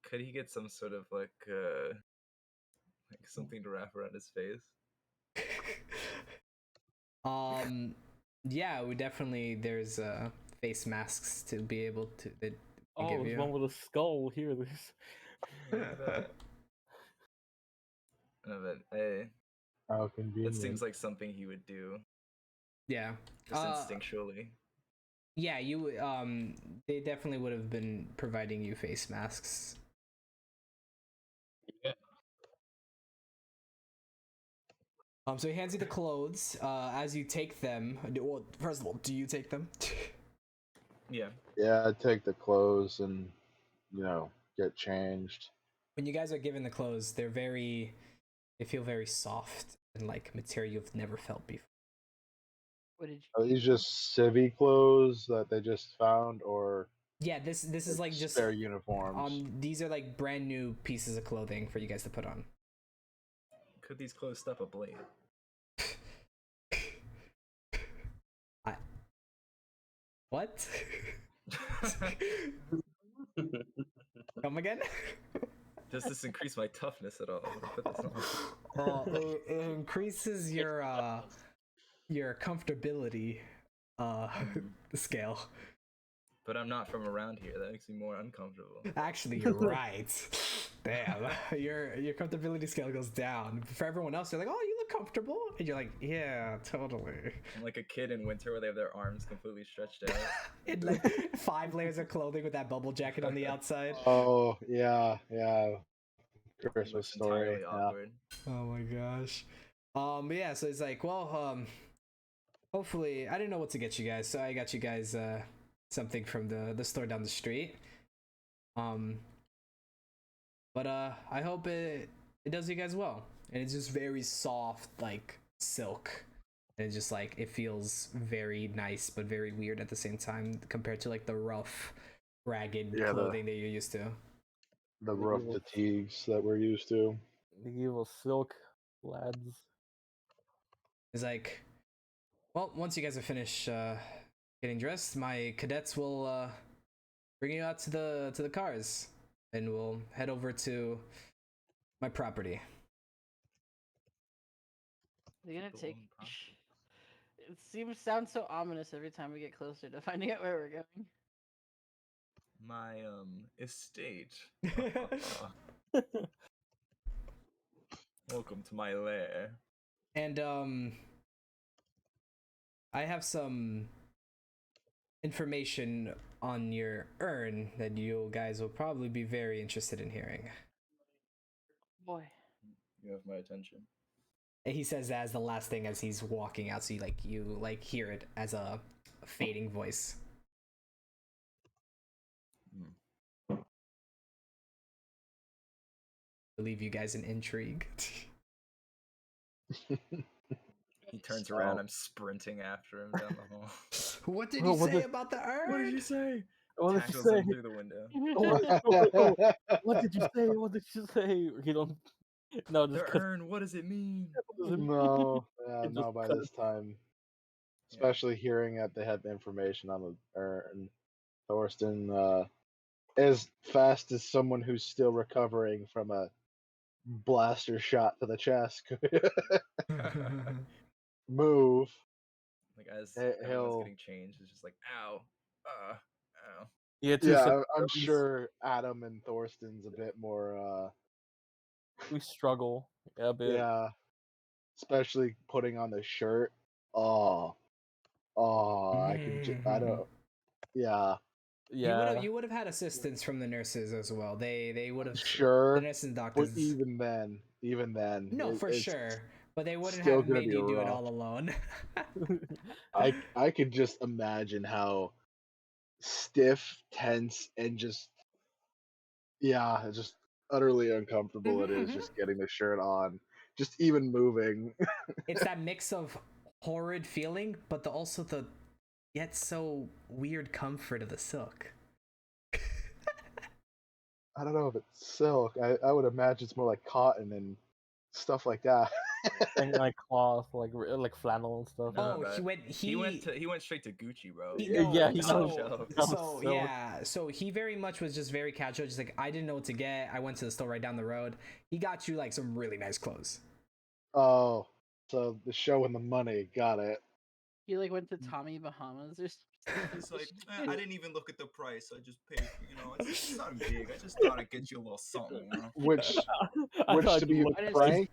Could he get some sort of like something to wrap around his face? Yeah, we definitely, there's face masks to be able to that Oh, give there's you. one with a skull. Here, this. But hey, How that convenient. seems like something he would do. Yeah. Just instinctually. Yeah, you they definitely would have been providing you face masks. Yeah. So he hands you the clothes. As you take them, well, first of all, do you take them? Yeah. Yeah, I take the clothes and, get changed. When you guys are given the clothes, they feel very soft and like material you've never felt before. What did you? Are these just civvy clothes that they just found, or Yeah, this is like just spare uniforms? These are like brand new pieces of clothing for you guys to put on. Could these clothes stop a blade? What? Come again? Does this increase my toughness at all? Put this on. It increases your comfortability scale. But I'm not from around here. That makes me more uncomfortable. Actually, you're right. Damn, your comfortability scale goes down. For everyone else, they're like, "Oh, you look comfortable," and you're like, "Yeah, totally." I'm like a kid in winter where they have their arms completely stretched out. In like 5 layers of clothing with that bubble jacket on the outside. Oh, yeah. Christmas Looks story. entirely awkward. Oh my gosh. But yeah, so it's like, well, hopefully, I didn't know what to get you guys, so I got you guys something from the store down the street. But I hope it does you guys well. And it's just very soft, like silk. And it's just like, it feels very nice, but very weird at the same time compared to like the rough, ragged clothing that you're used to. The rough fatigues that we're used to. The evil silk lads. It's like, Well, once you guys are finished getting dressed, my cadets will bring you out to the cars, and we'll head over to my property. They're gonna take. It sounds so ominous every time we get closer to finding out where we're going. My estate. Welcome to my lair. And I have some information on your urn that you guys will probably be very interested in hearing. Boy. You have my attention. And he says that as the last thing as he's walking out, so you hear it as a fading voice. I leave you guys in intrigue. He turns around. I'm sprinting after him down the hall. What did you say about the urn? What did you say? What did you Tackles say? him through the window. What did you say? What did you say? You don't. No, The just urn. What does it mean? No, It no. just By cut. this time, especially hearing that they have information on the urn, Thorsten, as fast as someone who's still recovering from a blaster shot to the chest could move. Like as everyone's he'll. getting changed, it's just like ow, ow. Yeah, I'm sure Adam and Thorsten's a bit more. We struggle a bit. Yeah, especially putting on the shirt. Oh, I can. I don't. Yeah. Yeah. You would have had assistance from the nurses as well. They would have. Sure. The nurses and doctors. But even then. No, for sure. But they wouldn't still have gonna made be you do it rough. all alone. I could just imagine how stiff, tense, and just utterly uncomfortable it is just getting the shirt on, just even moving. It's that mix of horrid feeling, but also the yet so weird comfort of the silk. I don't know if it's silk. I would imagine it's more like cotton and stuff like that. And like cloth, like flannel and stuff. Oh, he went straight to Gucci, bro. So he very much was just very casual, just like, I didn't know what to get. I went to the store right down the road. He got you like some really nice clothes. Oh, so the show and the money, got it. He like went to Tommy Bahamas or something. He's like, I didn't even look at the price. I just paid. It's not big. I just thought I'd get you a little something. Which to be frank,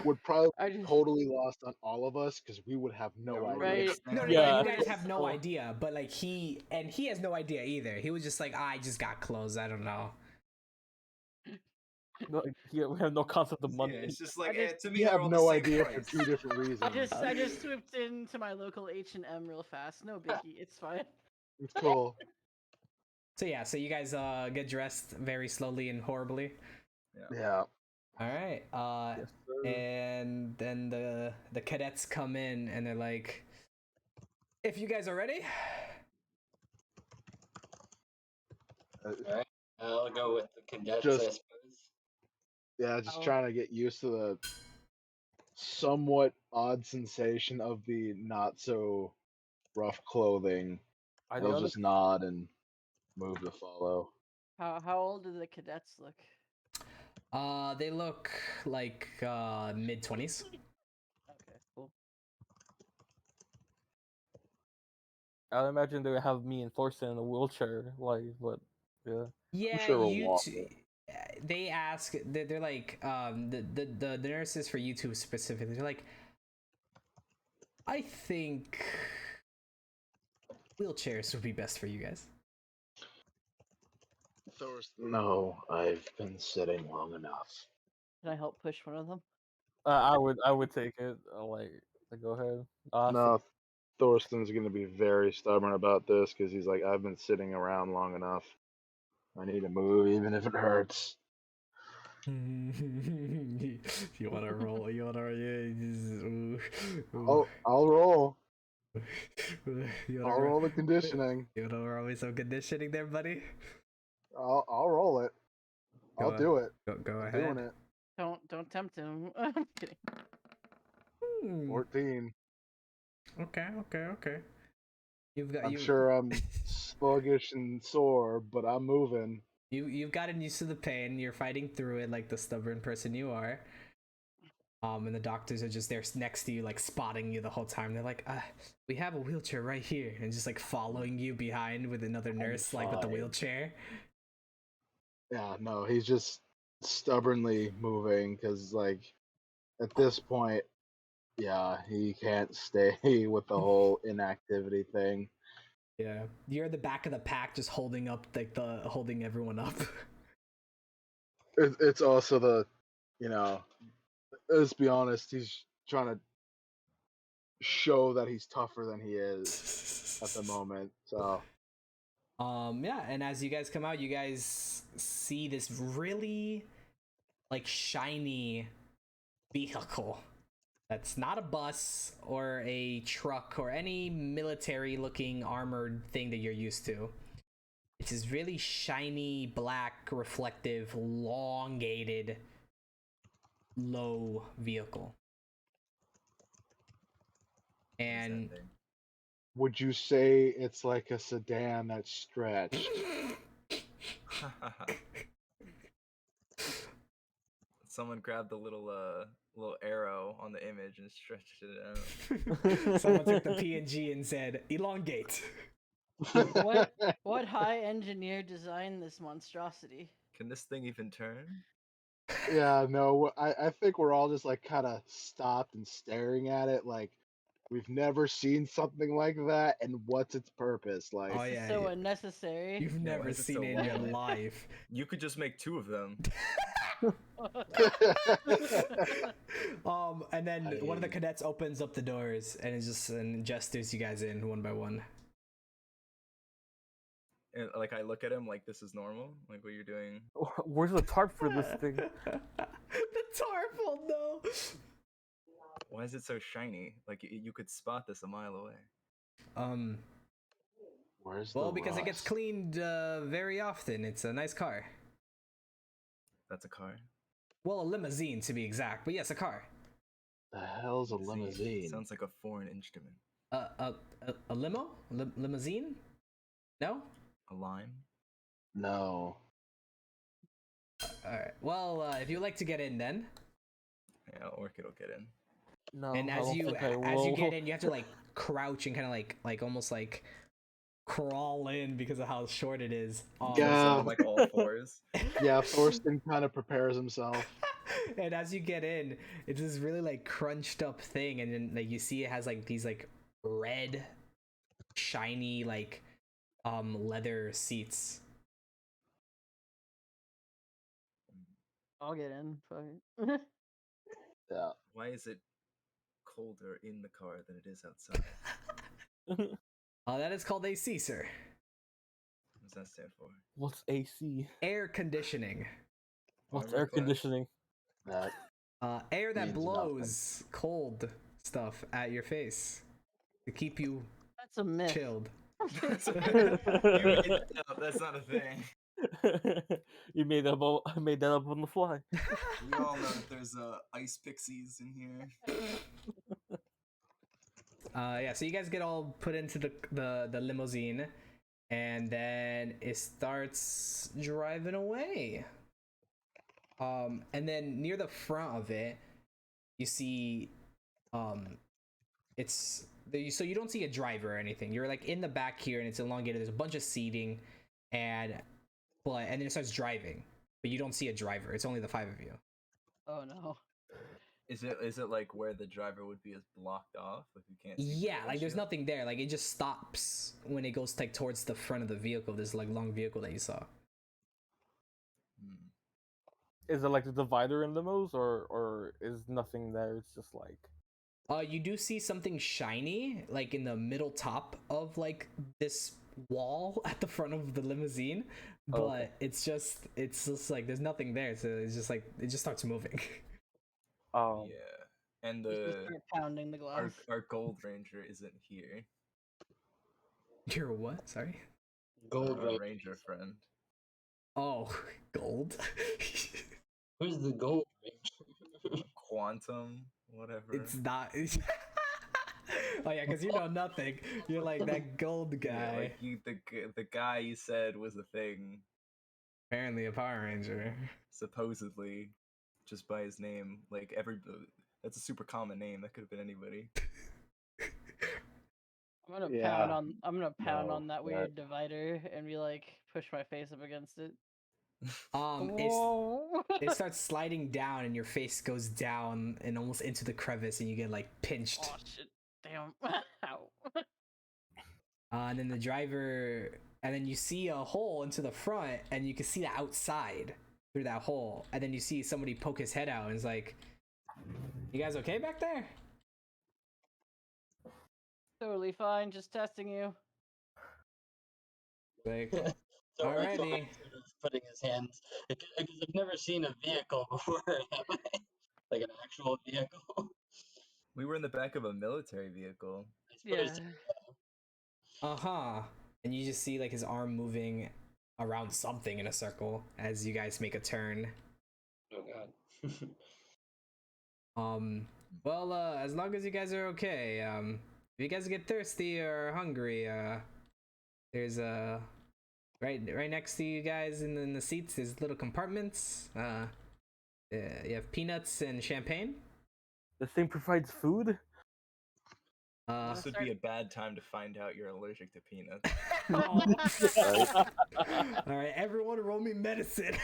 would probably totally lost on all of us because we would have no idea. You guys have no idea, but like he has no idea either. He was just like, I just got clothes. I don't know. No, we have no concept of money. It's just like to me, you have no idea for two different reasons. I just swooped into my local H&M real fast. No biggie, it's fine. It's cool. So you guys get dressed very slowly and horribly. Yeah. All right. Yes, and then the cadets come in and they're like, if you guys are ready. Alright. I'll go with the cadets, I suppose. Yeah, just trying to get used to the somewhat odd sensation of the not so rough clothing. I'll just nod and move to follow. How old do the cadets look? They look like mid-20s. Okay, cool. I imagine they would have me and Thorsten in a wheelchair, but yeah. Yeah, sure they ask. They're like the nurses for you two specifically. They're like, I think wheelchairs would be best for you guys. No, I've been sitting long enough. Can I help push one of them? I would take it. Go ahead. No, Thorsten's gonna be very stubborn about this because he's like, I've been sitting around long enough. I need to move, even if it hurts. You wanna roll? I'll roll. I'll roll the conditioning. You wanna roll me some conditioning there, buddy? I'll roll it. I'll do it. Go I'm ahead. doing it. Don't tempt him. I'm kidding. 14. Okay. I'm sure I'm sluggish and sore, but I'm moving. You've gotten used to the pain. You're fighting through it like the stubborn person you are. And the doctors are just there next to you, like spotting you the whole time. They're like, we have a wheelchair right here, and just like following you behind with another nurse, like with the wheelchair. Yeah, no, he's just stubbornly moving because, like, at this point, yeah, he can't stay with the whole inactivity thing. Yeah, you're in the back of the pack, just holding up, like holding everyone up. It's also the, let's be honest, he's trying to show that he's tougher than he is at the moment. So, yeah, and as you guys come out, you guys see this really like shiny vehicle that's not a bus or a truck or any military looking armored thing that you're used to. It's this really shiny, black, reflective, elongated, low vehicle. And would you say it's like a sedan that's stretched? Someone grabbed the little arrow on the image and stretched it out. Someone took the PNG and said, elongate. What high engineer designed this monstrosity? Can this thing even turn? Yeah, no, I think we're all just like kind of stopped and staring at it like we've never seen something like that, and what's its purpose? Like, this is so unnecessary. You've never seen it in your life. You could just make 2 of them. And then one of the cadets opens up the doors and gestures you guys in one by one. And like I look at him like this is normal, like what you're doing. Where's the tarp for this thing? The tarp, no. Why is it so shiny? Like you could spot this a mile away. Where's well, because it gets cleaned very often. It's a nice car. That's a car? Well, a limousine to be exact, but yes, a car. The hell's a limousine? Sounds like a foreign instrument. A limo? Limousine? No? A lime? No. Alright, well, if you'd like to get in then. Yeah, Orchid will get in. No, and as you get in, you have to like crouch and kind of like almost like crawl in because of how short it is. Yeah, like all fours. Yeah, Thorsten kind of prepares himself. And as you get in, it's this really like crunched up thing, and then like you see it has like these like red, shiny like leather seats. I'll get in. Yeah. Why is it colder in the car than it is outside? That is called AC, sir. What does that stand for? What's AC? Air conditioning. What's air conditioning? Air that blows cold stuff at your face to keep you That's a myth. chilled. That's not a thing. You made that up on the fly. We all know that there's ice pixies in here. Yeah, so you guys get all put into the limousine, and then it starts driving away. And then near the front of it, you see, so you don't see a driver or anything. You're like in the back here, and it's elongated. There's a bunch of seating, and then it starts driving, but you don't see a driver. It's only the 5 of you. Oh no. Is it like where the driver would be is blocked off? Like you can't see? Yeah, like there's nothing there. Like it just stops when it goes like towards the front of the vehicle. This like long vehicle that you saw. Is it like the divider in limos, or is nothing there? It's just like. You do see something shiny, like in the middle top of like this wall at the front of the limousine, but okay. it's just like there's nothing there, so it's just like it just starts moving. Yeah, and Start pounding the glass. Our Gold Ranger isn't here. You're what? Sorry. Gold Ranger friend. Oh, gold. Who's the Gold Ranger? Quantum, whatever. It's not. Oh yeah, because you know nothing. You're like that gold guy. Yeah, like the guy you said was a thing. Apparently a Power Ranger. Supposedly, just by his name, like that's a super common name. That could have been anybody. I'm gonna pound on that weird divider and be like, push my face up against it. It starts sliding down and your face goes down and almost into the crevice and you get like pinched. Oh shit! Damn! Ow! And then the driver, and then you see a hole into the front, and you can see the outside through that hole, and then you see somebody poke his head out and it's like, "You guys okay back there?" Totally fine. Just testing you. Like, So alrighty. sort of putting his hands, because I've never seen a vehicle before, like an actual vehicle. We were in the back of a military vehicle. Yeah. And you just see like his arm moving around something in a circle as you guys make a turn. Oh god. Well, as long as you guys are okay, if you guys get thirsty or hungry, there's right next to you guys in the seats, there's little compartments. You have peanuts and champagne. The thing provides food. This would be a bad time to find out you're allergic to peanuts. All right, everyone, roll me medicine.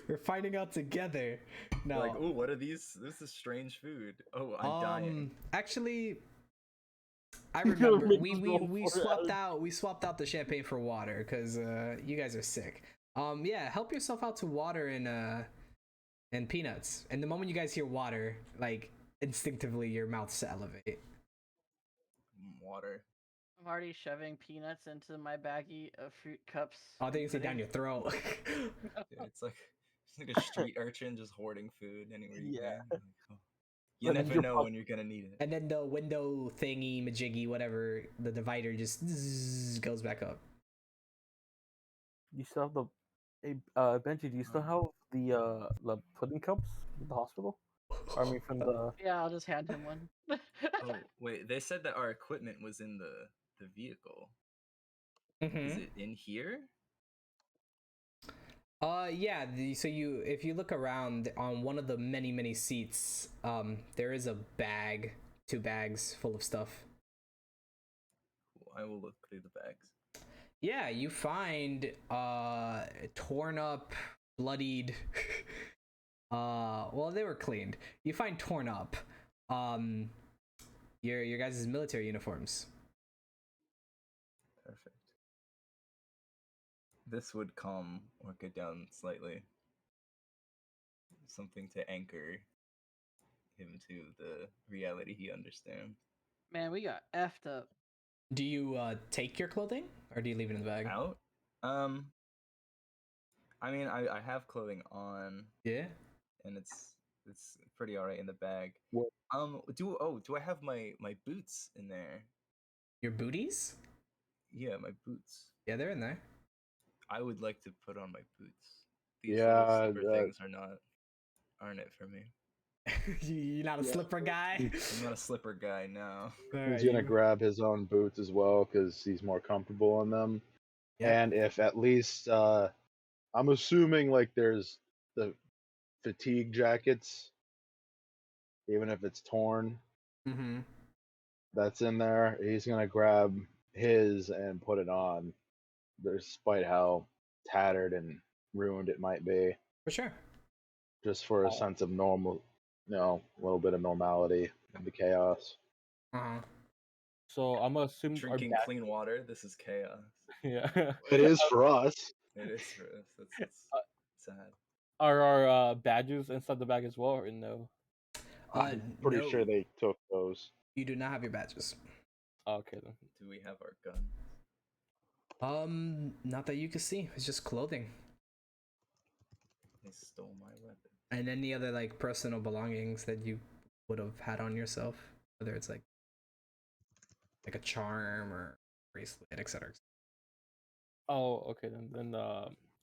We're finding out together. No. Like, oh, what are these? This is strange food. Oh, I'm dying. Actually, I remember we swapped out the champagne for water because you guys are sick. Yeah, help yourself out to water and peanuts. And the moment you guys hear water, like instinctively your mouths elevate. Water. I'm already shoving peanuts into my baggie of fruit cups. Oh, they can see down your throat. Yeah, it's like a street urchin just hoarding food anywhere you can. Like, oh. You And never know when you're gonna need it. And then the window thingy, majiggy, whatever, the divider just goes back up. You still have the, Benji, do you still have the pudding cups from the hospital? I mean, from the. Yeah, I'll just hand him one. Oh wait, they said that our equipment was in the vehicle. Mm-hmm. Is it in here? Yeah. So if you look around on one of the many seats, there is a bag, 2 bags full of stuff. Cool. I will look through the bags. Yeah, you find torn up, bloodied. Well, they were cleaned. You find torn up, your guys' military uniforms. Perfect. This would calm Orchid down slightly. Something to anchor him to the reality he understands. Man, we got effed up. Do you take your clothing or do you leave it in the bag? Out? I mean, I have clothing on. Yeah. And it's pretty alright in the bag. What? Do I have my boots in there? Your booties? Yeah, my boots. Yeah, they're in there. I would like to put on my boots. These Yeah, little slipper things aren't it for me. You're not a slipper guy? I'm not a slipper guy, no. He's gonna grab his own boots as well because he's more comfortable in them. Yep. And if at least I'm assuming like there's the fatigue jackets, even if it's torn, that's in there. He's gonna grab his and put it on, despite how tattered and ruined it might be. For sure. Just for a sense of normal, a little bit of normality in the chaos. So I'm gonna assume drinking clean water. This is chaos. Yeah, it is for us. It is for us. That's sad. Are our badges inside the bag as well, or no? I'm pretty sure they took those. You do not have your badges. Okay then. Do we have our guns? Not that you can see. It's just clothing. They stole my weapon. And any other like personal belongings that you would have had on yourself, whether it's like a charm or bracelet, etc. Oh, okay then.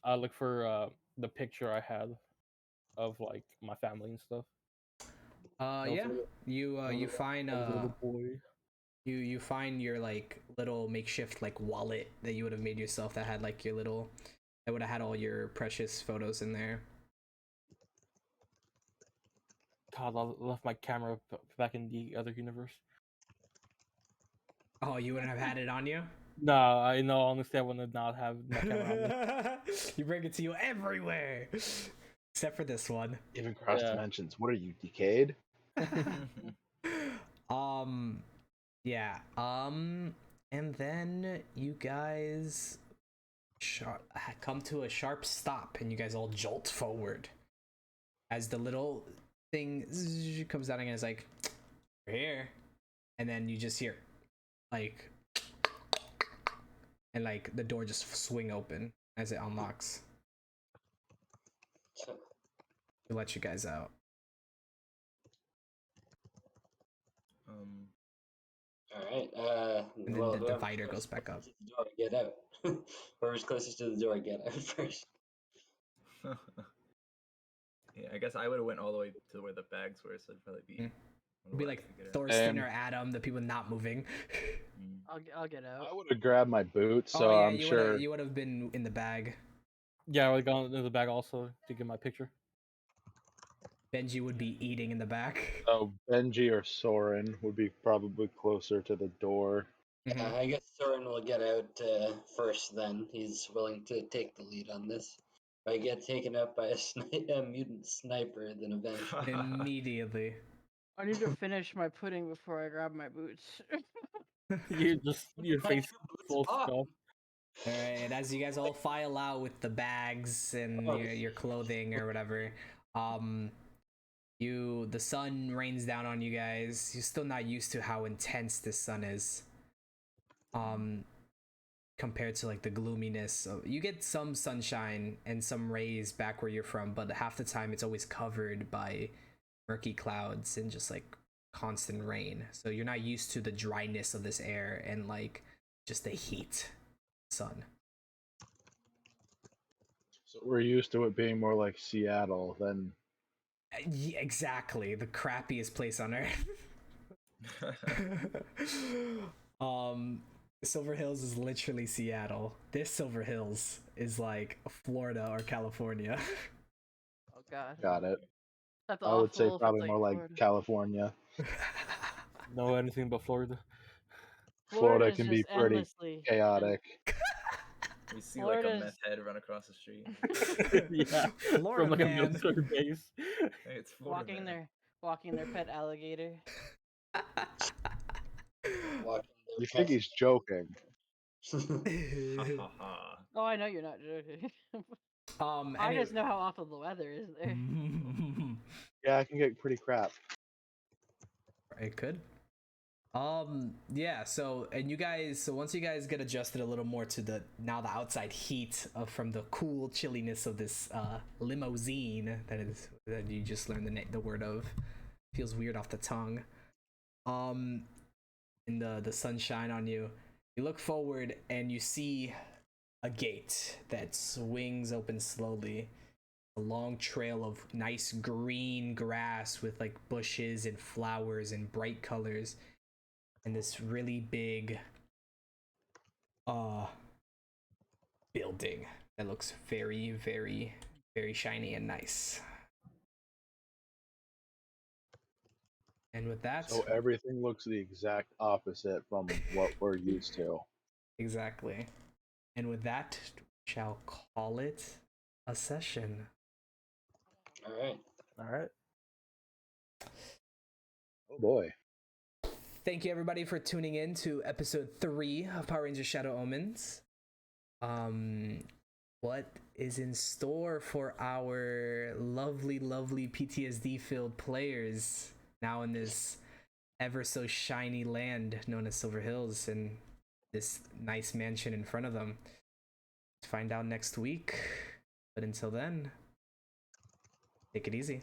I'll look for the picture I had of like my family and stuff. Yeah. You find little boy. you find your like little makeshift like wallet that you would have made yourself that had like your little that would have had all your precious photos in there. God, I left my camera back in the other universe. Oh, you wouldn't have had it on you? No, I know. Honestly, I would not have my camera on me. You bring it to you everywhere, except for this one. Even cross Yeah. dimensions. What are you, decayed? Yeah. And then you guys come to a sharp stop, and you guys all jolt forward as the little thing comes down and it's like, "We're here," and then you just hear, like, and like the door just swing open as it unlocks to let you guys out. All right. And then the divider goes back up. To the door, get out. Whoever's closest to the door, get out first. Yeah, I guess I would have went all the way to where the bags were, so it'd probably be. It'd be like to get out. Thorsten or Adam, the people not moving. I'll get out. I would have grabbed my boots, so Oh yeah, I'm sure. you would have been in the bag. Yeah, I would have gone into the bag also to get my picture. Benji would be eating in the back. So Benji or Soren would be probably closer to the door. I guess Soren will get out first. Then he's willing to take the lead on this. If I get taken out by a mutant sniper, then eventually. Immediately. I need to finish my pudding before I grab my boots. Your face full of stuff. All right, as you guys all file out with the bags and your clothing or whatever, the sun rains down on you guys. You're still not used to how intense this sun is. Compared to like the gloominess you get some sunshine and some rays back where you're from, but half the time it's always covered by murky clouds and just like constant rain. So you're not used to the dryness of this air and like just the heat sun. So we're used to it being more like Seattle than. Yeah, exactly, the crappiest place on earth. Silver Hills is literally Seattle. This Silver Hills is like Florida or California. Oh god. Got it. That's I would say awful if probably it's more like Florida. California. Know anything but Florida? Florida Florida's can be just pretty endlessly chaotic. We see like a Florida's- meth head run across the street. Yeah, Florida from like man. a military base. Hey, it's Florida. walking their pet alligator. You think he's joking? Oh, I know you're not joking. I Anyway. just know how awful the weather is there. Yeah, I can get pretty crap. It could. Yeah, so once you guys get adjusted a little more to the outside heat from the cool chilliness of this limousine that you just learned the word of, feels weird off the tongue. And the sunshine on you, you look forward and you see a gate that swings open slowly. A long trail of nice green grass with like bushes and flowers and bright colors. And this really big building that looks very, very, very shiny and nice. And with that, So everything looks the exact opposite from what we're used to. Exactly. And with that, we shall call it a session. All right. Oh boy. Thank you everybody for tuning in to episode 3 of Power Rangers Shadow Omens. What is in store for our lovely PTSD filled players now in this ever so shiny land known as Silver Hills and this nice mansion in front of them? Let's find out next week. But until then, take it easy.